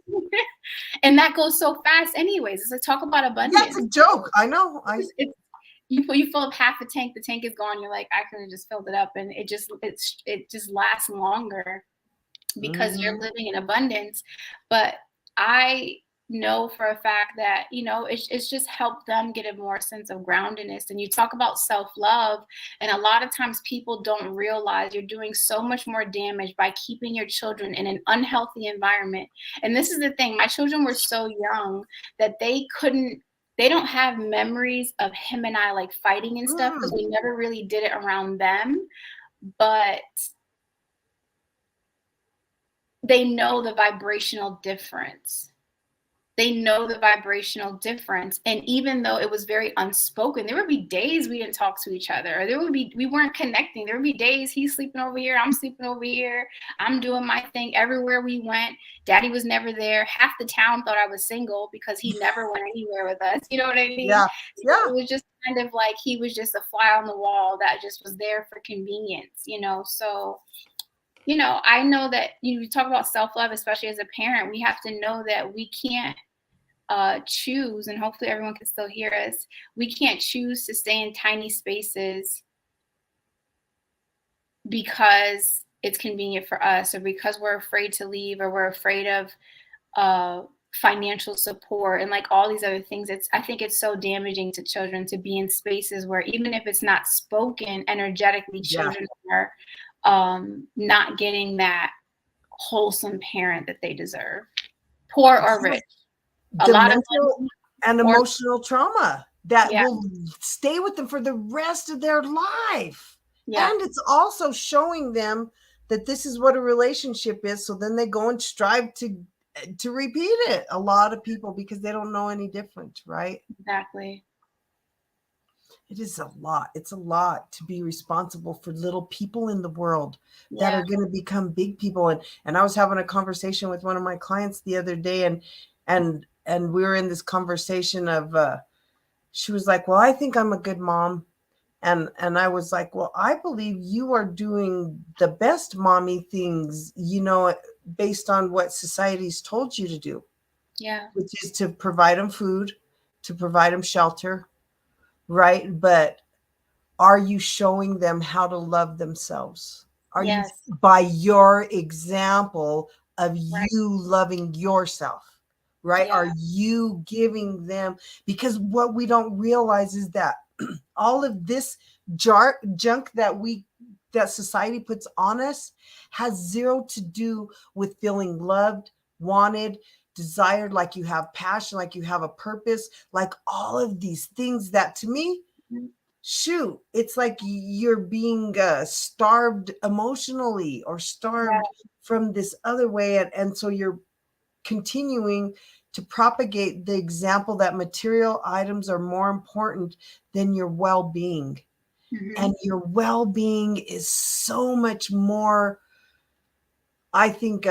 Speaker 2: And that goes so fast anyways. It's like, talk about abundance.
Speaker 1: That's a joke. I know.
Speaker 2: You fill up half the tank is gone. You're like, I could have just filled it up, and it just lasts longer because you're living in abundance. But I know for a fact that, it's just helped them get a more sense of groundedness. And you talk about self-love, and a lot of times people don't realize you're doing so much more damage by keeping your children in an unhealthy environment. And this is the thing, my children were so young that they don't have memories of him and I like fighting and stuff, because we never really did it around them. But they know the vibrational difference. They know the vibrational difference. And even though it was very unspoken, there would be days we didn't talk to each other. Or we weren't connecting. There would be days he's sleeping over here, I'm sleeping over here, I'm doing my thing. Everywhere we went, daddy was never there. Half the town thought I was single because he never went anywhere with us. You know what I mean?
Speaker 1: Yeah.
Speaker 2: So
Speaker 1: Yeah.
Speaker 2: it was just kind of like he was just a fly on the wall that just was there for convenience, So I know that you talk about self-love, especially as a parent, we have to know that we can't choose, and hopefully everyone can still hear us, we can't choose to stay in tiny spaces because it's convenient for us, or because we're afraid to leave, or we're afraid of financial support and like all these other things. I think it's so damaging to children to be in spaces where, even if it's not spoken energetically, children are not getting that wholesome parent that they deserve, poor or rich.
Speaker 1: The mental and emotional trauma that will stay with them for the rest of their life. Yeah. And it's also showing them that this is what a relationship is. So then they go and strive to repeat it. A lot of people, because they don't know any different, right?
Speaker 2: Exactly.
Speaker 1: It is a lot. It's a lot to be responsible for little people in the world that are going to become big people. And I was having a conversation with one of my clients the other day, and we were in this conversation of, she was like, well, I think I'm a good mom. And I was like, well, I believe you are doing the best mommy things, based on what society's told you to do.
Speaker 2: Yeah.
Speaker 1: Which is to provide them food, to provide them shelter, right? But are you showing them how to love themselves? Are you, by your example of you loving yourself? Right? Yeah. Are you giving them, because what we don't realize is that all of this junk that society puts on us has zero to do with feeling loved, wanted, desired, like you have passion, like you have a purpose, like all of these things that, to me, shoot, it's like you're being starved emotionally, or starved from this other way. And so you're continuing to propagate the example that material items are more important than your well-being. And your well-being is so much more, I think,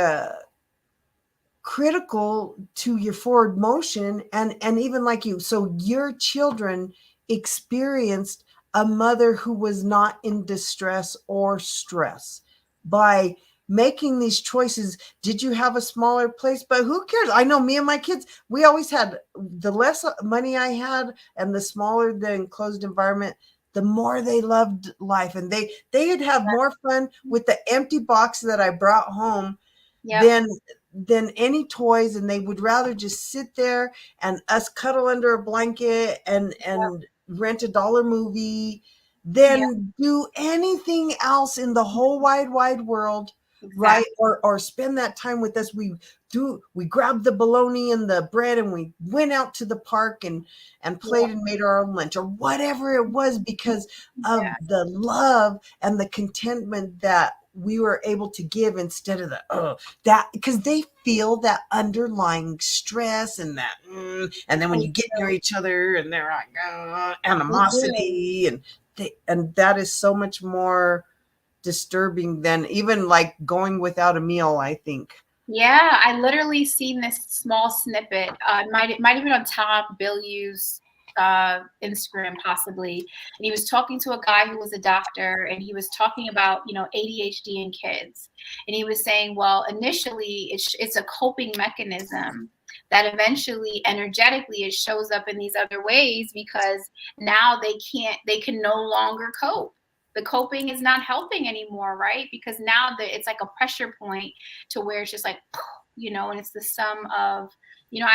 Speaker 1: critical to your forward motion. And even like you, so your children experienced a mother who was not in distress or stress by making these choices. Did you have a smaller place? But who cares? I know me and my kids, we always had, the less money I had and the smaller the enclosed environment, the more they loved life. And they'd have more fun with the empty box that I brought home than any toys. And they would rather just sit there and us cuddle under a blanket and rent a $1 movie than do anything else in the whole wide world. Right? Or spend that time with us. We grabbed the bologna and the bread and we went out to the park and played and made our own lunch, or whatever it was, because of the love and the contentment that we were able to give, instead of that, because they feel that underlying stress and that, and then when you get near each other and they're like animosity, and that is so much more disturbing than even like going without a meal, I think.
Speaker 2: Yeah, I literally seen this small snippet. Might have been on Tom Bilyeu's Instagram, possibly. And he was talking to a guy who was a doctor, and he was talking about, ADHD in kids. And he was saying, well, initially it's a coping mechanism that eventually energetically it shows up in these other ways, because now they can no longer cope. The coping is not helping anymore, right? Because now it's like a pressure point to where it's just like, you know, and it's the sum of, you know,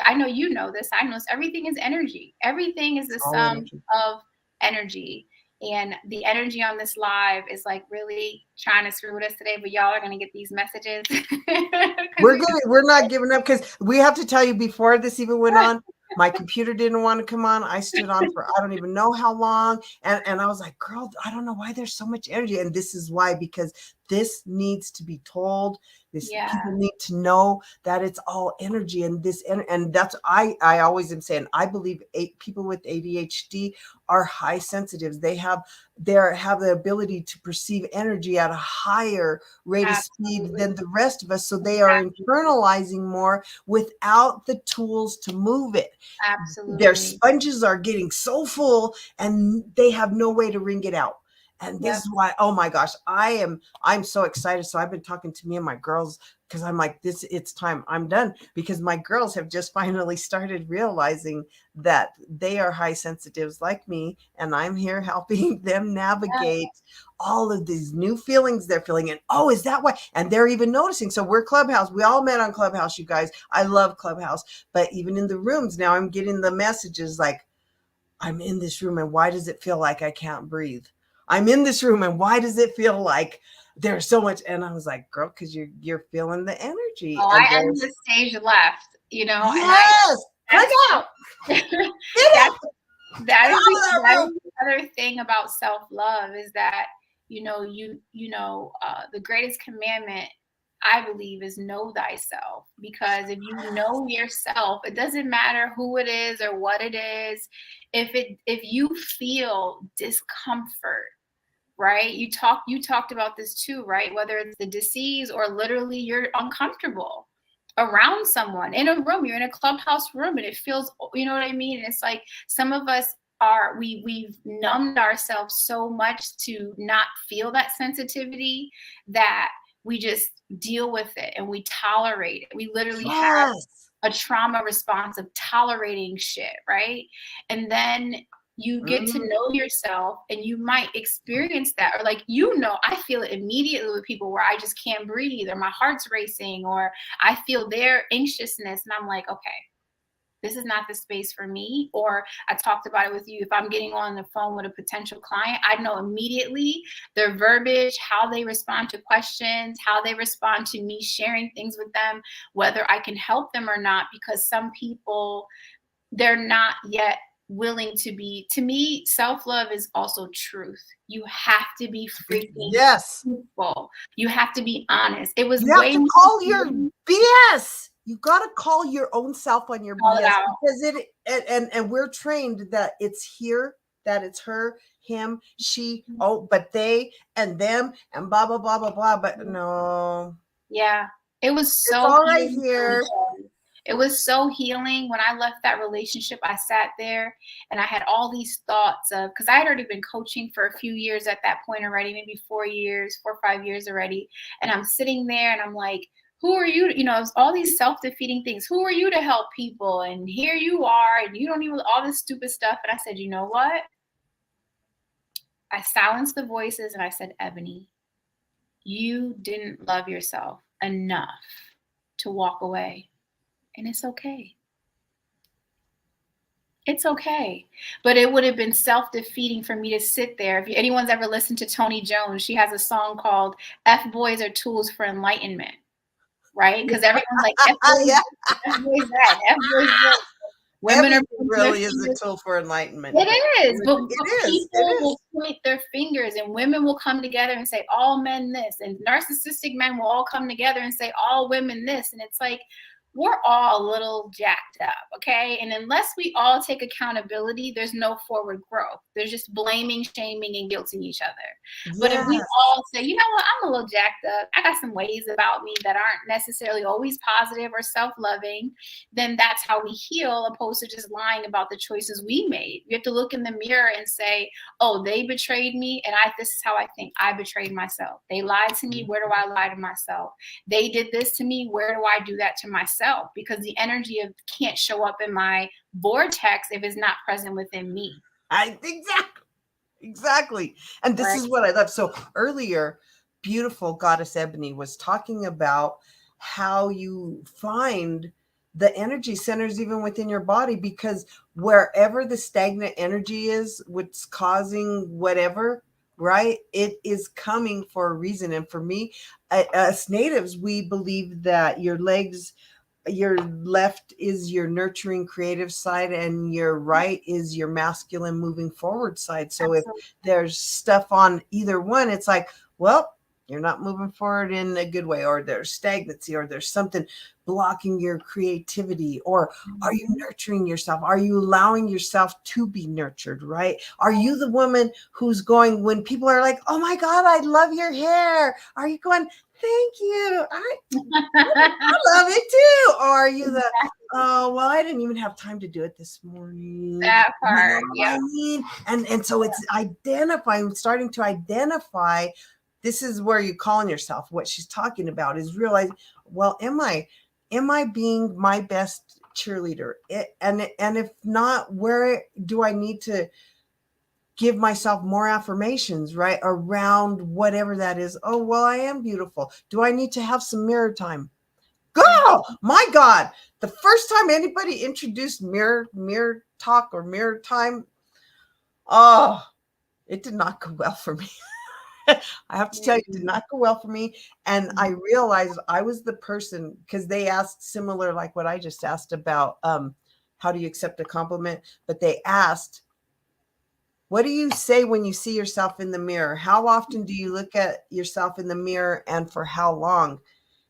Speaker 2: I know you know this. I know this. Everything is energy. Everything is the
Speaker 1: All
Speaker 2: sum
Speaker 1: energy.
Speaker 2: of energy. And the energy on this live is like really trying to screw with us today, but y'all are gonna get these messages.
Speaker 1: We're not giving up, because we have to tell you, before this even went on, my computer didn't want to come on. I stood on for I don't even know how long. And I was like, girl, I don't know why there's so much energy. And this is why, because this needs to be told. People need to know that it's all energy, and and that's I always am saying, I believe people with ADHD are high sensitives. They have the ability to perceive energy at a higher rate of speed than the rest of us. So they are internalizing more without the tools to move it.
Speaker 2: Absolutely.
Speaker 1: Their sponges are getting so full and they have no way to wring it out. And this is why, oh my gosh, I'm so excited. So I've been talking to me and my girls, because I'm like, it's time. I'm done, because my girls have just finally started realizing that they are high sensitives like me, and I'm here helping them navigate all of these new feelings they're feeling. And oh, is that why? And they're even noticing. So we're Clubhouse. We all met on Clubhouse, you guys. I love Clubhouse. But even in the rooms now, I'm getting the messages like, I'm in this room, and why does it feel like I can't breathe? I'm in this room, and why does it feel like there's so much? And I was like, girl, because you're feeling the energy.
Speaker 2: Oh,
Speaker 1: and
Speaker 2: I ended the stage left, you know.
Speaker 1: Yes,
Speaker 2: and
Speaker 1: click out.
Speaker 2: That is the other thing about self-love, is that, you know, the greatest commandment, I believe, is know thyself. Because if you know yourself, it doesn't matter who it is or what it is. If you feel discomfort, right? You talked about this too, right? Whether it's the disease or literally you're uncomfortable around someone in a room, you're in a Clubhouse room and it feels, you know what I mean? And it's like, some of us we've numbed ourselves so much to not feel that sensitivity, that we just deal with it and we tolerate it. We literally have a trauma response of tolerating shit, right? And then you get to know yourself, and you might experience that, or like, you know, I feel it immediately with people where I just can't breathe, or my heart's racing, or I feel their anxiousness, and I'm like, okay, this is not the space for me. Or I talked about it with you. If I'm getting on the phone with a potential client, I know immediately their verbiage, how they respond to questions, how they respond to me sharing things with them, whether I can help them or not. Because some people, they're not yet willing to be. To me, self-love is also truth. You have to be freaking truthful. You have to be honest. It was
Speaker 1: you have to call your BS. You got to call your own self on your BS, because and we're trained that it's here, that it's her, him, she, but they and them and blah blah blah blah blah. But no.
Speaker 2: Yeah. It was so
Speaker 1: all right here.
Speaker 2: It was so healing. When I left that relationship, I sat there and I had all these thoughts of, because I had already been coaching for a few years at that point already, maybe 4 or 5 years already. And I'm sitting there and I'm like, who are you? You know, all these self-defeating things. Who are you to help people? And here you are, and you don't even, all this stupid stuff. And I said, you know what? I silenced the voices and I said, Ebony, you didn't love yourself enough to walk away. And it's okay. It's okay. But it would have been self-defeating for me to sit there. If anyone's ever listened to Tony Jones, she has a song called F-Boys Are Tools for Enlightenment, right? Because everyone's like, F-Boys, F-Boys that, F-Boys that. Women are
Speaker 1: really is a tool for enlightenment.
Speaker 2: It is, but people will point their fingers, and women will come together and say all men this, and narcissistic men will all come together and say all women this. And it's like, we're all a little jacked up, okay? And unless we all take accountability, there's no forward growth. There's just blaming, shaming, and guilting each other. But if we all say, you know what, I'm a little jacked up, I got some ways about me that aren't necessarily always positive or self-loving, then that's how we heal, opposed to just lying about the choices we made. You have to look in the mirror and say, oh, they betrayed me, and this is how I think I betrayed myself. They lied to me, where do I lie to myself? They did this to me, where do I do that to myself? Because the energy can't show up in my vortex if it's not present within me.
Speaker 1: Exactly. And this is what I love. So earlier, beautiful Goddess Ebony was talking about how you find the energy centers even within your body, because wherever the stagnant energy is, what's causing whatever, right, it is coming for a reason. And for me, us natives, we believe that your left is your nurturing creative side, and your right is your masculine moving forward side. So if
Speaker 2: Absolutely.
Speaker 1: there's stuff on either one, it's like, well, you're not moving forward in a good way, or there's stagnancy, or there's something blocking your creativity. Or are you nurturing yourself? Are you allowing yourself to be nurtured, right? Are you the woman who's going, when people are like, oh my God, I love your hair, are you going, thank you, I love it too? Or are you the, oh, well, I didn't even have time to do it this morning.
Speaker 2: That
Speaker 1: You know
Speaker 2: part,
Speaker 1: what I mean? And so it's identifying, starting to identify. This is where you call on yourself. What she's talking about is realize, well, am I being my best cheerleader? And if not, where do I need to give myself more affirmations, right, around whatever that is? Oh, well, I am beautiful. Do I need to have some mirror time? Girl, my God, the first time anybody introduced mirror talk or mirror time, oh, it did not go well for me. I have to tell you, it did not go well for me. And I realized I was the person, because they asked similar, like what I just asked about, how do you accept a compliment? But they asked, what do you say when you see yourself in the mirror? How often do you look at yourself in the mirror, and for how long?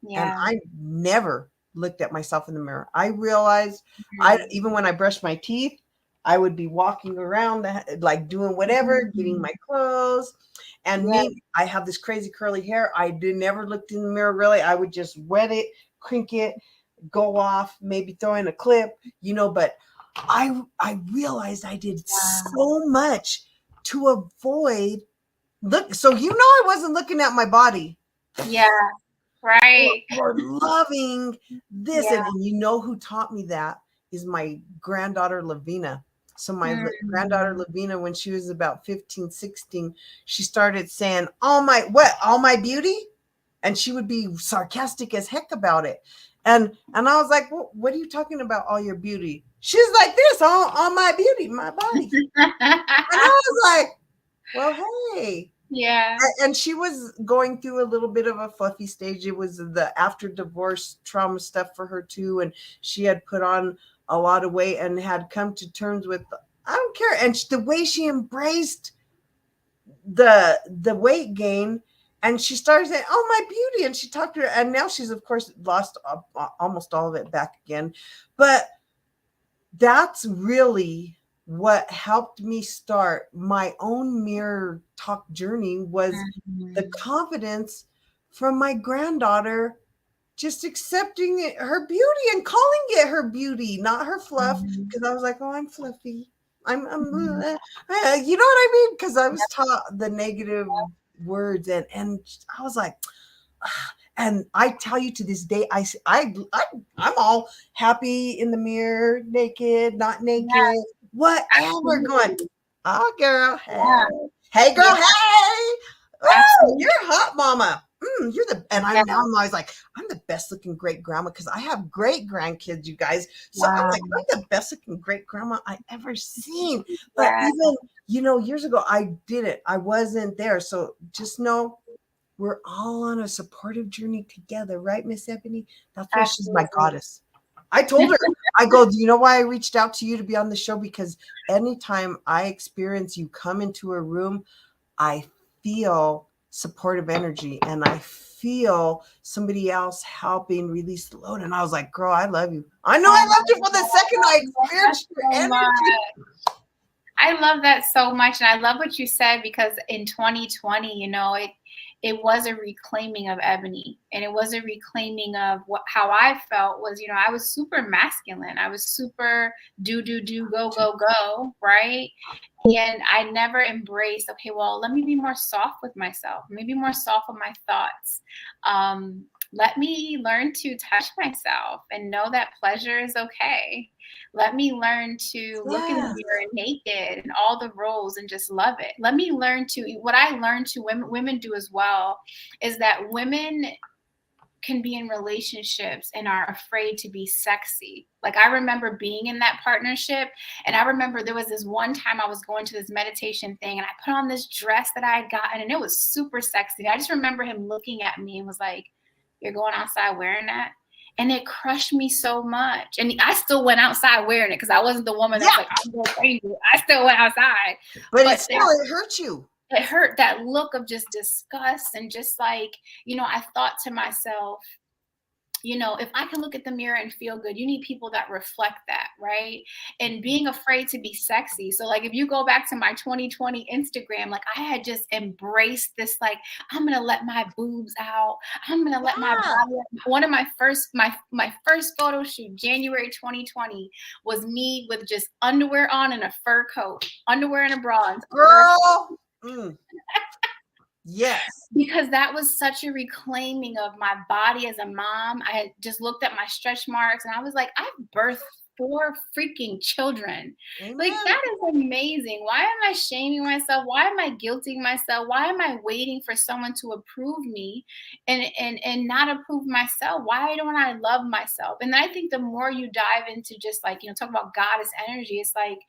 Speaker 1: And
Speaker 2: yeah.
Speaker 1: I never looked at myself in the mirror. I realized even when I brushed my teeth, I would be walking around like doing whatever, getting my clothes. And
Speaker 2: Yeah.
Speaker 1: me, I have this crazy curly hair. I never looked in the mirror really. I would just wet it, crink it, go off, maybe throw in a clip, but I realized I did so much to avoid look. So I wasn't looking at my body.
Speaker 2: Yeah. Right.
Speaker 1: Or loving this.
Speaker 2: Yeah.
Speaker 1: And who taught me that is my granddaughter Lavina. So my granddaughter Lavina, when she was about 15, 16, she started saying, all my beauty? And she would be sarcastic as heck about it. And I was like, well, what are you talking about, all your beauty? She's like, this, all my beauty, my body. And I was like, well, hey.
Speaker 2: Yeah.
Speaker 1: And she was going through a little bit of a fluffy stage. It was the after divorce trauma stuff for her too. And she had put on a lot of weight and had come to terms with, I don't care. And the way she embraced the weight gain, and she started saying, oh, my beauty. And she talked to her, and now she's of course lost almost all of it back again. But that's really what helped me start my own mirror talk journey, was the confidence from my granddaughter, just accepting her beauty and calling it her beauty, not her fluff. Because I was like, oh, I'm fluffy. I'm you know what I mean? Because I was taught the negative words, and I was like, and I tell you, to this day, I'm all happy in the mirror, naked, not naked, whatever, going, oh, girl, hey, hey, girl, hey, oh, you're hot, mama. You're the, and now I'm always like, I'm the best looking great grandma, because I have great grandkids, you guys. So I'm like, I'm the best looking great grandma I ever seen. But even, years ago, I wasn't there. So just know, we're all on a supportive journey together, right, Miss Ebony? That's why she's my goddess. I told her, I go, do you know why I reached out to you to be on the show? Because anytime I experience you come into a room, I feel supportive energy, and I feel somebody else helping release the load. And I was like, girl, I love you. I know I loved you for the second I experienced your energy.
Speaker 2: I love that so much. And I love what you said, because in 2020, it was a reclaiming of Ebony, and it was a reclaiming of how I felt was, I was super masculine. I was super do, go, go, go. Right. And I never embraced, okay, well, let me be more soft with myself, maybe more soft with my thoughts. Let me learn to touch myself and know that pleasure is okay. Let me learn to look in the mirror naked and all the roles and just love it. Let me learn to, what I learned to women do as well, is that women can be in relationships and are afraid to be sexy. Like I remember being in that partnership, and I remember there was this one time I was going to this meditation thing, and I put on this dress that I had gotten, and it was super sexy. I just remember him looking at me and was like, "You're going outside wearing that?" And it crushed me so much. And I still went outside wearing it because I wasn't the woman that's like, I'm going crazy. I still went outside.
Speaker 1: But it hurt you.
Speaker 2: It hurt, that look of just disgust, and just like, you know, I thought to myself, you know, if I can look at the mirror and feel good, you need people that reflect that, right? And being afraid to be sexy. So like if you go back to my 2020 Instagram, like I had just embraced this, like, I'm gonna let my boobs out. I'm gonna let my body out. One of my first photo shoot, January 2020, was me with just underwear on and a fur coat, underwear and a bra.
Speaker 1: Girl. Yes.
Speaker 2: Because that was such a reclaiming of my body as a mom. I had just looked at my stretch marks and I was like, I've birthed 4 freaking children. Amen. Like, that is amazing. Why am I shaming myself? Why am I guilting myself? Why am I waiting for someone to approve me and not approve myself? Why don't I love myself? And I think the more you dive into just like, you know, talk about goddess energy, it's like,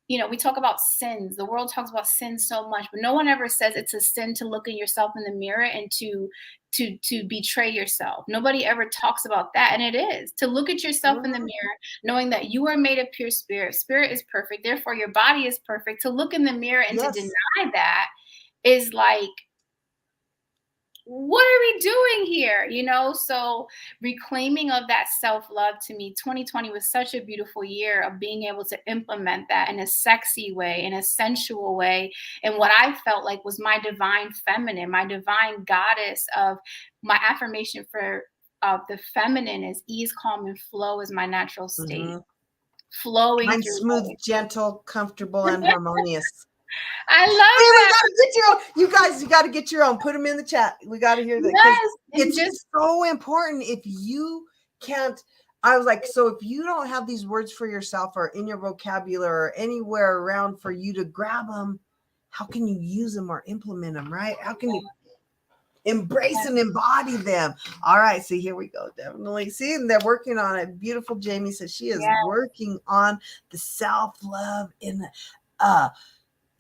Speaker 2: you know, we talk about sins. The world talks about sins so much, but no one ever says it's a sin to look at yourself in the mirror and to betray yourself. Nobody ever talks about that. And it is to look at yourself in the mirror, knowing that you are made of pure spirit. Spirit is perfect. Therefore, your body is perfect. To look in the mirror and to deny that is like, what are we doing here? You know, so reclaiming of that self-love, to me, 2020 was such a beautiful year of being able to implement that in a sexy way, in a sensual way, and what I felt like was my divine feminine, my divine goddess. Of my affirmation for the feminine is ease, calm, and flow is my natural state. Flowing
Speaker 1: I'm
Speaker 2: through
Speaker 1: smooth,
Speaker 2: life.
Speaker 1: Gentle, comfortable, and harmonious.
Speaker 2: I love that.
Speaker 1: We gotta get your own. You guys, you got to get your own. Put them in the chat. We got to hear that.
Speaker 2: Yes,
Speaker 1: it's just so important. If you can't, I was like, so if you don't have these words for yourself or in your vocabulary or anywhere around for you to grab them, how can you use them or implement them, right? How can you embrace and embody them? All right, so here we go. Definitely. See, and they're working on it. Beautiful Jamie says she is working on the self-love in the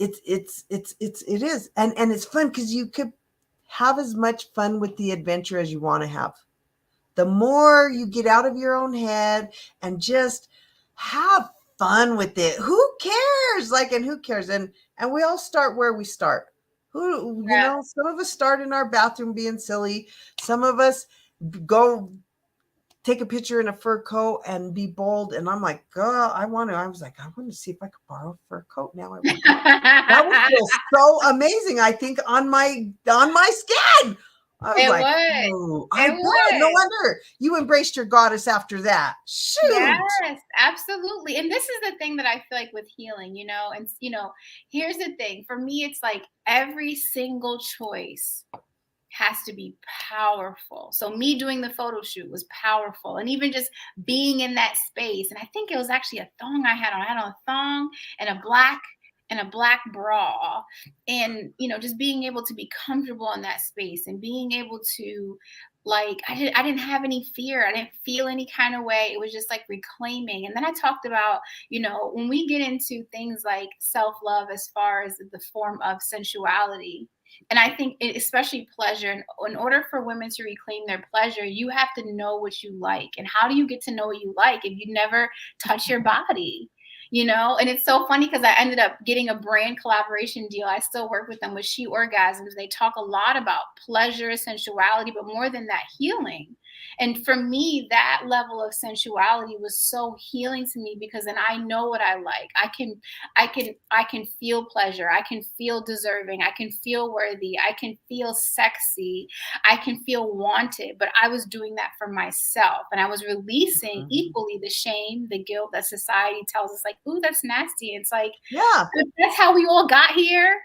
Speaker 1: it is. And it's fun because you could have as much fun with the adventure as you want to have. The more you get out of your own head and just have fun with it. Who cares? Like, and who cares? And we all start where we start. You know, some of us start in our bathroom being silly. Some of us go take a picture in a fur coat and be bold. And I'm like, girl, I want to see if I could borrow a fur coat now. That would feel so amazing. I think on my skin. I bet. No wonder you embraced your goddess after that. Shoot.
Speaker 2: Yes, absolutely. And this is the thing that I feel like with healing, you know, and, you know, here's the thing. For me, it's like every single choice has to be powerful. So me doing the photo shoot was powerful. And even just being in that space. And I think it was actually a thong I had on. I had on a thong and a black bra. And, you know, just being able to be comfortable in that space and being able to, like, I didn't have any fear. I didn't feel any kind of way. It was just like reclaiming. And then I talked about, you know, when we get into things like self-love as far as the form of sensuality, and I think especially pleasure, in order for women to reclaim their pleasure, you have to know what you like. And how do you get to know what you like if you never touch your body? You know, and it's so funny because I ended up getting a brand collaboration deal. I still work with them with She Orgasms. They talk a lot about pleasure, sensuality, but more than that, healing. And for me, that level of sensuality was so healing to me because then I know what I like. I can feel pleasure. I can feel deserving. I can feel worthy. I can feel sexy. I can feel wanted. But I was doing that for myself. And I was releasing equally the shame, the guilt that society tells us, like, ooh, that's nasty. It's like, yeah, that's how we all got here.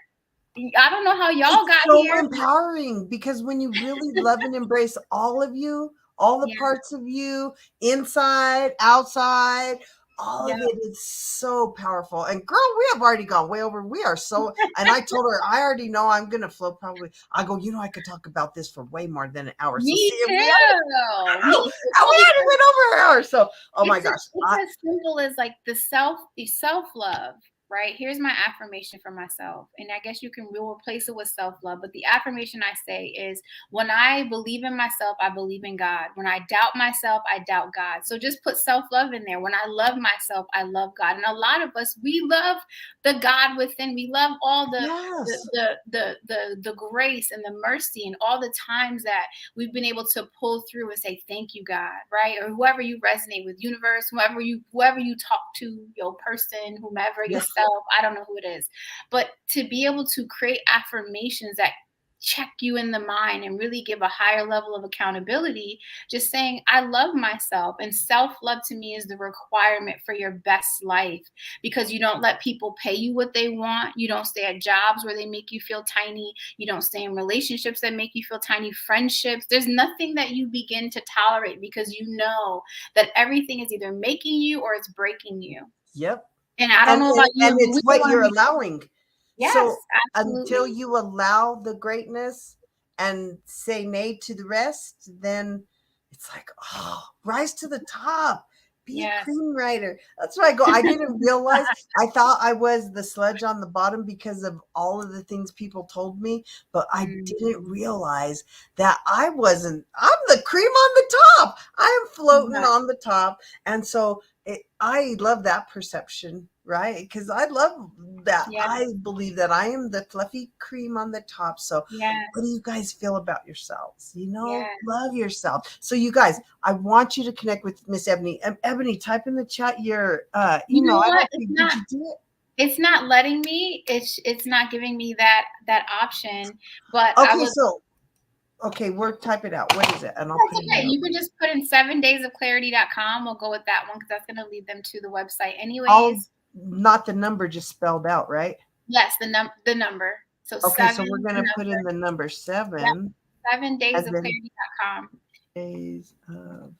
Speaker 2: I don't know how y'all got here.
Speaker 1: It's so empowering because when you really love and embrace all of you, all the parts of you, inside, outside, all of
Speaker 2: Yeah.
Speaker 1: it is so powerful. And girl, we have already gone way over. We are so, and I told her, I already know I'm going to flow probably. I go, I could talk about this for way more than an hour. So see
Speaker 2: Me
Speaker 1: if we
Speaker 2: too.
Speaker 1: haven't,
Speaker 2: Me too.
Speaker 1: and we already went over an hour. So, oh my gosh.
Speaker 2: It's as simple as like the self-love, right? Here's my affirmation for myself. And I guess we'll replace it with self-love. But the affirmation I say is, when I believe in myself, I believe in God. When I doubt myself, I doubt God. So just put self-love in there. When I love myself, I love God. And a lot of us, we love the God within. We love all
Speaker 1: Yes.
Speaker 2: the grace and the mercy and all the times that we've been able to pull through and say, thank you, God, right? Or whoever you resonate with, universe, whoever you talk to, your person, whomever,
Speaker 1: Yeah.
Speaker 2: yourself, I don't know who it is. But to be able to create affirmations that check you in the mind and really give a higher level of accountability, just saying, I love myself. And self-love to me is the requirement for your best life, because you don't let people pay you what they want. You don't stay at jobs where they make you feel tiny. You don't stay in relationships that make you feel tiny, friendships. There's nothing that you begin to tolerate, because you know that everything is either making you or it's breaking you.
Speaker 1: Yep.
Speaker 2: And I don't
Speaker 1: And,
Speaker 2: know
Speaker 1: and,
Speaker 2: about you,
Speaker 1: and
Speaker 2: but
Speaker 1: it's
Speaker 2: we don't
Speaker 1: what
Speaker 2: want
Speaker 1: you're
Speaker 2: to be.
Speaker 1: allowing.
Speaker 2: Yes,
Speaker 1: So until
Speaker 2: absolutely.
Speaker 1: you allow the greatness and say nay to the rest, then it's like, oh, rise to the top. Be a
Speaker 2: Yes.
Speaker 1: cream writer. That's why I go. I didn't realize. I thought I was the sludge on the bottom because of all of the things people told me, but I didn't realize that I wasn't. I'm the cream on the top. I am floating
Speaker 2: Yeah.
Speaker 1: on the top, and so I love that perception, right? Because I love that.
Speaker 2: Yeah.
Speaker 1: I believe that I am the fluffy cream on the top. So,
Speaker 2: Yeah.
Speaker 1: what do you guys feel about yourselves?
Speaker 2: Yeah.
Speaker 1: Love yourself. So, you guys, I want you to connect with Miss Ebony. Ebony, type in the chat your
Speaker 2: You
Speaker 1: email.
Speaker 2: know
Speaker 1: I
Speaker 2: what?
Speaker 1: don't think, did you do it?
Speaker 2: It's not letting me. It's not giving me that option. But I
Speaker 1: Okay,
Speaker 2: would.
Speaker 1: so, okay, we're type it out. What is it? And I'll
Speaker 2: That's
Speaker 1: put it
Speaker 2: okay.
Speaker 1: in.
Speaker 2: You can just put in 7daysofclarity.com. We'll go with that one because that's going to lead them to the website
Speaker 1: All,
Speaker 2: anyways.
Speaker 1: not the number, just spelled out, right?
Speaker 2: Yes, the number. So
Speaker 1: Okay, so we're
Speaker 2: seven,
Speaker 1: going
Speaker 2: the
Speaker 1: to put in
Speaker 2: number.
Speaker 1: the number
Speaker 2: Yep.
Speaker 1: 7, as in
Speaker 2: 7daysofclarity.com.
Speaker 1: days of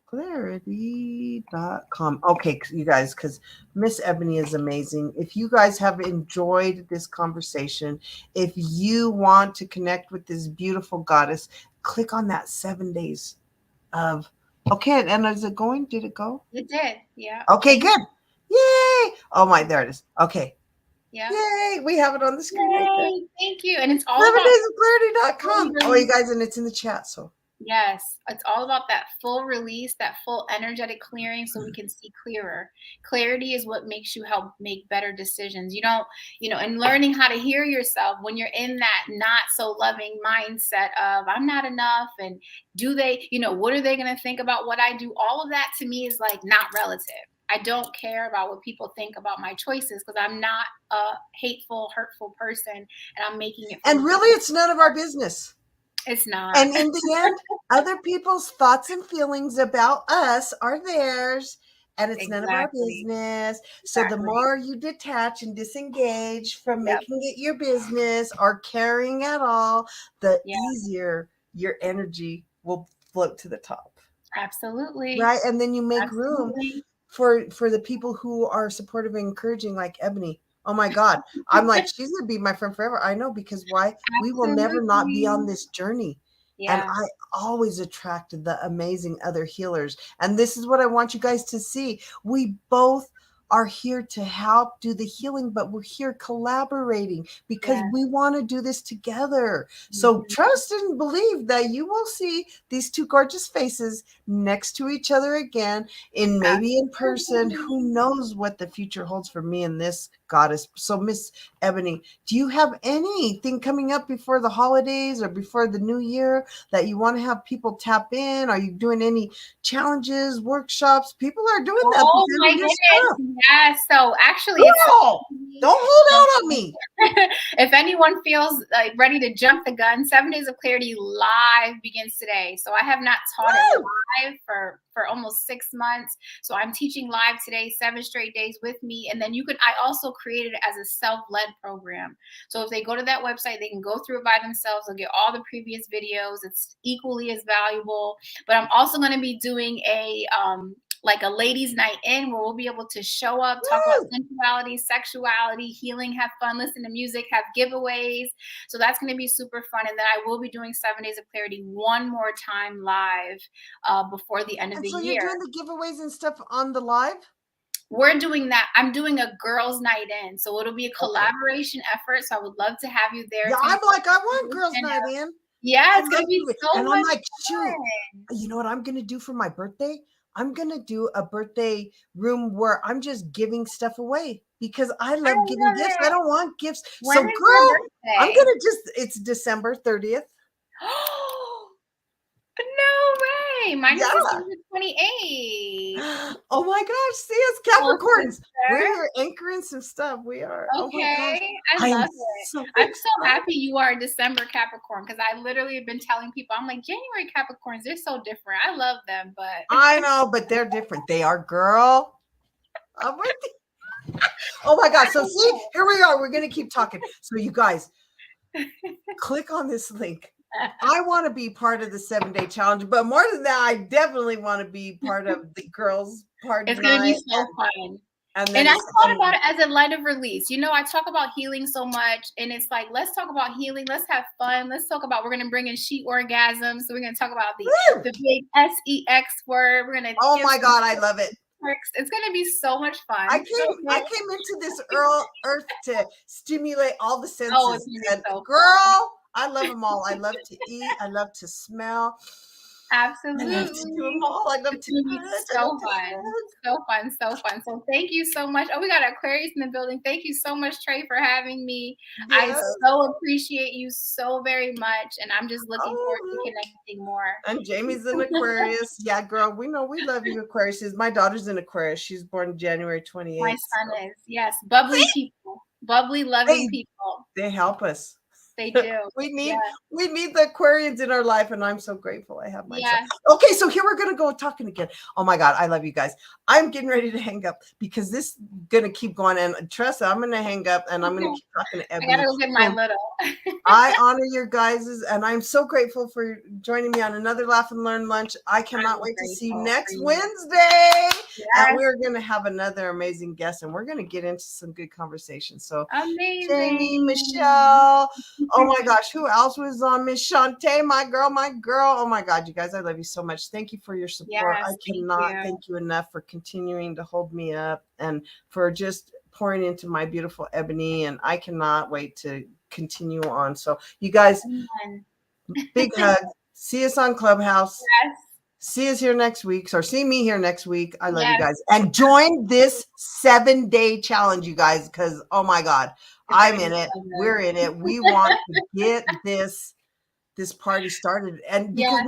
Speaker 1: clarity.com. Okay, you guys, because Miss Ebony is amazing. If you guys have enjoyed this conversation, if you want to connect with this beautiful goddess, click on that 7 days of. Okay, and is it going? Did it go?
Speaker 2: It did. Yeah.
Speaker 1: Okay, good. Yay! Oh my, there it is. Okay.
Speaker 2: Yeah.
Speaker 1: Yay! We have it on the screen right there.
Speaker 2: Yay. Thank you. And it's all
Speaker 1: 7
Speaker 2: about
Speaker 1: days of clarity.com. Oh, you
Speaker 2: release.
Speaker 1: guys, and it's in the chat. So
Speaker 2: Yes, it's all about that full release, that full energetic clearing so we can see clearer. Clarity is what makes you help make better decisions. You don't, and learning how to hear yourself when you're in that not so loving mindset of I'm not enough and do they, what are they going to think about what I do? All of that to me is like not relative. I don't care about what people think about my choices because I'm not a hateful, hurtful person and I'm making it from
Speaker 1: and
Speaker 2: a
Speaker 1: really, it's none of our business.
Speaker 2: It's not.
Speaker 1: And in the end, other people's thoughts and feelings about us are theirs, and it's none of our
Speaker 2: Exactly.
Speaker 1: business. So the
Speaker 2: Exactly.
Speaker 1: more you detach and disengage from
Speaker 2: Yep.
Speaker 1: making it your business or caring at all, the
Speaker 2: Yeah.
Speaker 1: easier your energy will float to the top.
Speaker 2: Absolutely.
Speaker 1: Right? And then you make room
Speaker 2: Absolutely.
Speaker 1: for the people who are supportive and encouraging, like Ebony. Oh my God. I'm like, she's gonna be my friend forever. I know, because why? We will never not be on
Speaker 2: Absolutely.
Speaker 1: this journey. And
Speaker 2: Yeah.
Speaker 1: I always attracted the amazing other healers. And this is what I want you guys to see. We both are here to help do the healing, but we're here collaborating because
Speaker 2: Yeah.
Speaker 1: we want to do this together. So
Speaker 2: Mhm.
Speaker 1: trust and believe that you will see these two gorgeous faces next to each other again, in maybe in person. Who
Speaker 2: Absolutely.
Speaker 1: knows what the future holds for me and this goddess. So Miss Ebony, do you have anything coming up before the holidays or before the new year that you want to have people tap in? Are you doing any challenges, workshops? People are doing that
Speaker 2: Oh
Speaker 1: because
Speaker 2: my
Speaker 1: of your stuff.
Speaker 2: goodness. Yes. So actually it's
Speaker 1: Girl, don't hold out on me.
Speaker 2: if anyone feels like ready to jump the gun, 7 Days of Clarity live begins today. So I have not taught it
Speaker 1: Woo!
Speaker 2: live for almost 6 months. So I'm teaching live today, 7 straight days with me. And then I also created it as a self-led program. So if they go to that website, they can go through it by themselves. They'll get all the previous videos. It's equally as valuable. But I'm also going to be doing like a ladies' night in where we'll be able to show up, talk about sensuality, sexuality, healing, have fun, listen to music, have giveaways. So that's going to be super fun. And then I will be doing 7 Days of Clarity one more time live before the end of
Speaker 1: And
Speaker 2: the
Speaker 1: so
Speaker 2: year.
Speaker 1: you're doing the giveaways and stuff on the live?
Speaker 2: We're doing that. I'm doing a girls' night in. So it'll be a collaboration effort. So I would love to have you there.
Speaker 1: Yeah, I'm like, I want girls' night in.
Speaker 2: Yeah, it's going to be so
Speaker 1: and
Speaker 2: much
Speaker 1: I'm like,
Speaker 2: fun.
Speaker 1: shoot, you know what I'm going to do for my birthday? I'm going to do a birthday room where I'm just giving stuff away because I love giving gifts. I don't want gifts.
Speaker 2: When
Speaker 1: So,
Speaker 2: is
Speaker 1: girl,
Speaker 2: your birthday?
Speaker 1: I'm going to it's December 30th.
Speaker 2: No way. Mine is
Speaker 1: Yeah.
Speaker 2: December 28th.
Speaker 1: Oh my gosh, see us Capricorns. We're here anchoring some stuff. We are.
Speaker 2: Okay,
Speaker 1: Oh my gosh.
Speaker 2: I love it.
Speaker 1: So
Speaker 2: I'm so happy you are a December Capricorn because I literally have been telling people, I'm like, January Capricorns, they're so different. I love them, but
Speaker 1: I know, but they're different. They are, girl. I'm with you. Oh my gosh. So see, here we are. We're going to keep talking. So you guys, click on this link. I want to be part of the 7-day challenge, but more than that, I definitely want to be part of the girls' party.
Speaker 2: It's going to be so fun. And I thought about it as a light of release. You know, I talk about healing so much, and it's like, let's talk about healing. Let's have fun. Let's talk about, we're going to bring in she orgasms. So we're going to talk about the big SEX word. We're going to.
Speaker 1: Oh my God, I love it.
Speaker 2: It's going to be so much fun.
Speaker 1: I came into this earth to stimulate all the senses.
Speaker 2: Oh, it's
Speaker 1: and
Speaker 2: so
Speaker 1: girl, I love them all. I love to eat. I love to smell.
Speaker 2: Absolutely.
Speaker 1: I love to do them all. I love to touch.
Speaker 2: So fun. So fun. So fun. So thank you so much. Oh, we got Aquarius in the building. Thank you so much, Trey, for having me. Yes. I so appreciate you so very much. And I'm just looking forward to connecting more.
Speaker 1: And Jamie's an Aquarius. Yeah, girl, we know we love you, Aquarius. My daughter's an Aquarius. She's born January 28th.
Speaker 2: My son is. Yes. Bubbly people. Bubbly, loving people.
Speaker 1: They help us.
Speaker 2: They do.
Speaker 1: we need the Aquarians in our life, and I'm so grateful I have my son. Okay, so here we're gonna go talking again. Oh my God, I love you guys. I'm getting ready to hang up because this is gonna keep going. And trust me, I'm gonna hang up and I'm gonna keep talking to Ebony.
Speaker 2: I gotta go get my little.
Speaker 1: I honor your guys's, and I'm so grateful for joining me on another Laugh and Learn lunch. I cannot wait to see you next Wednesday. And we're gonna have another amazing guest, and we're gonna get into some good conversation. So
Speaker 2: amazing.
Speaker 1: Jamie, Michelle. Oh my gosh, who else was on? Miss Shantae, my girl. Oh my God, you guys, I love you so much. Thank you for your support. I cannot thank you enough for continuing to hold me up and for just pouring into my beautiful Ebony. And I cannot wait to continue on. So you guys, big hug. See us on Clubhouse.
Speaker 2: Yes.
Speaker 1: See us here next week, or see me here next week. I love you guys. And join this 7-day challenge, you guys, because oh my God, I'm in it. We're in it. We want to get this party started. And because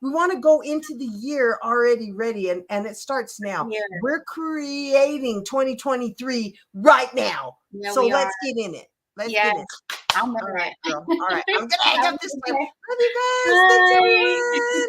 Speaker 1: we want to go into the year already ready, and it starts now. Yeah. We're creating 2023 right now. Yeah, so let's get in it. Let's get in it.
Speaker 2: I'm all right,
Speaker 1: girl. All right. I'm gonna hang up this time. Love you guys. Thanks so much.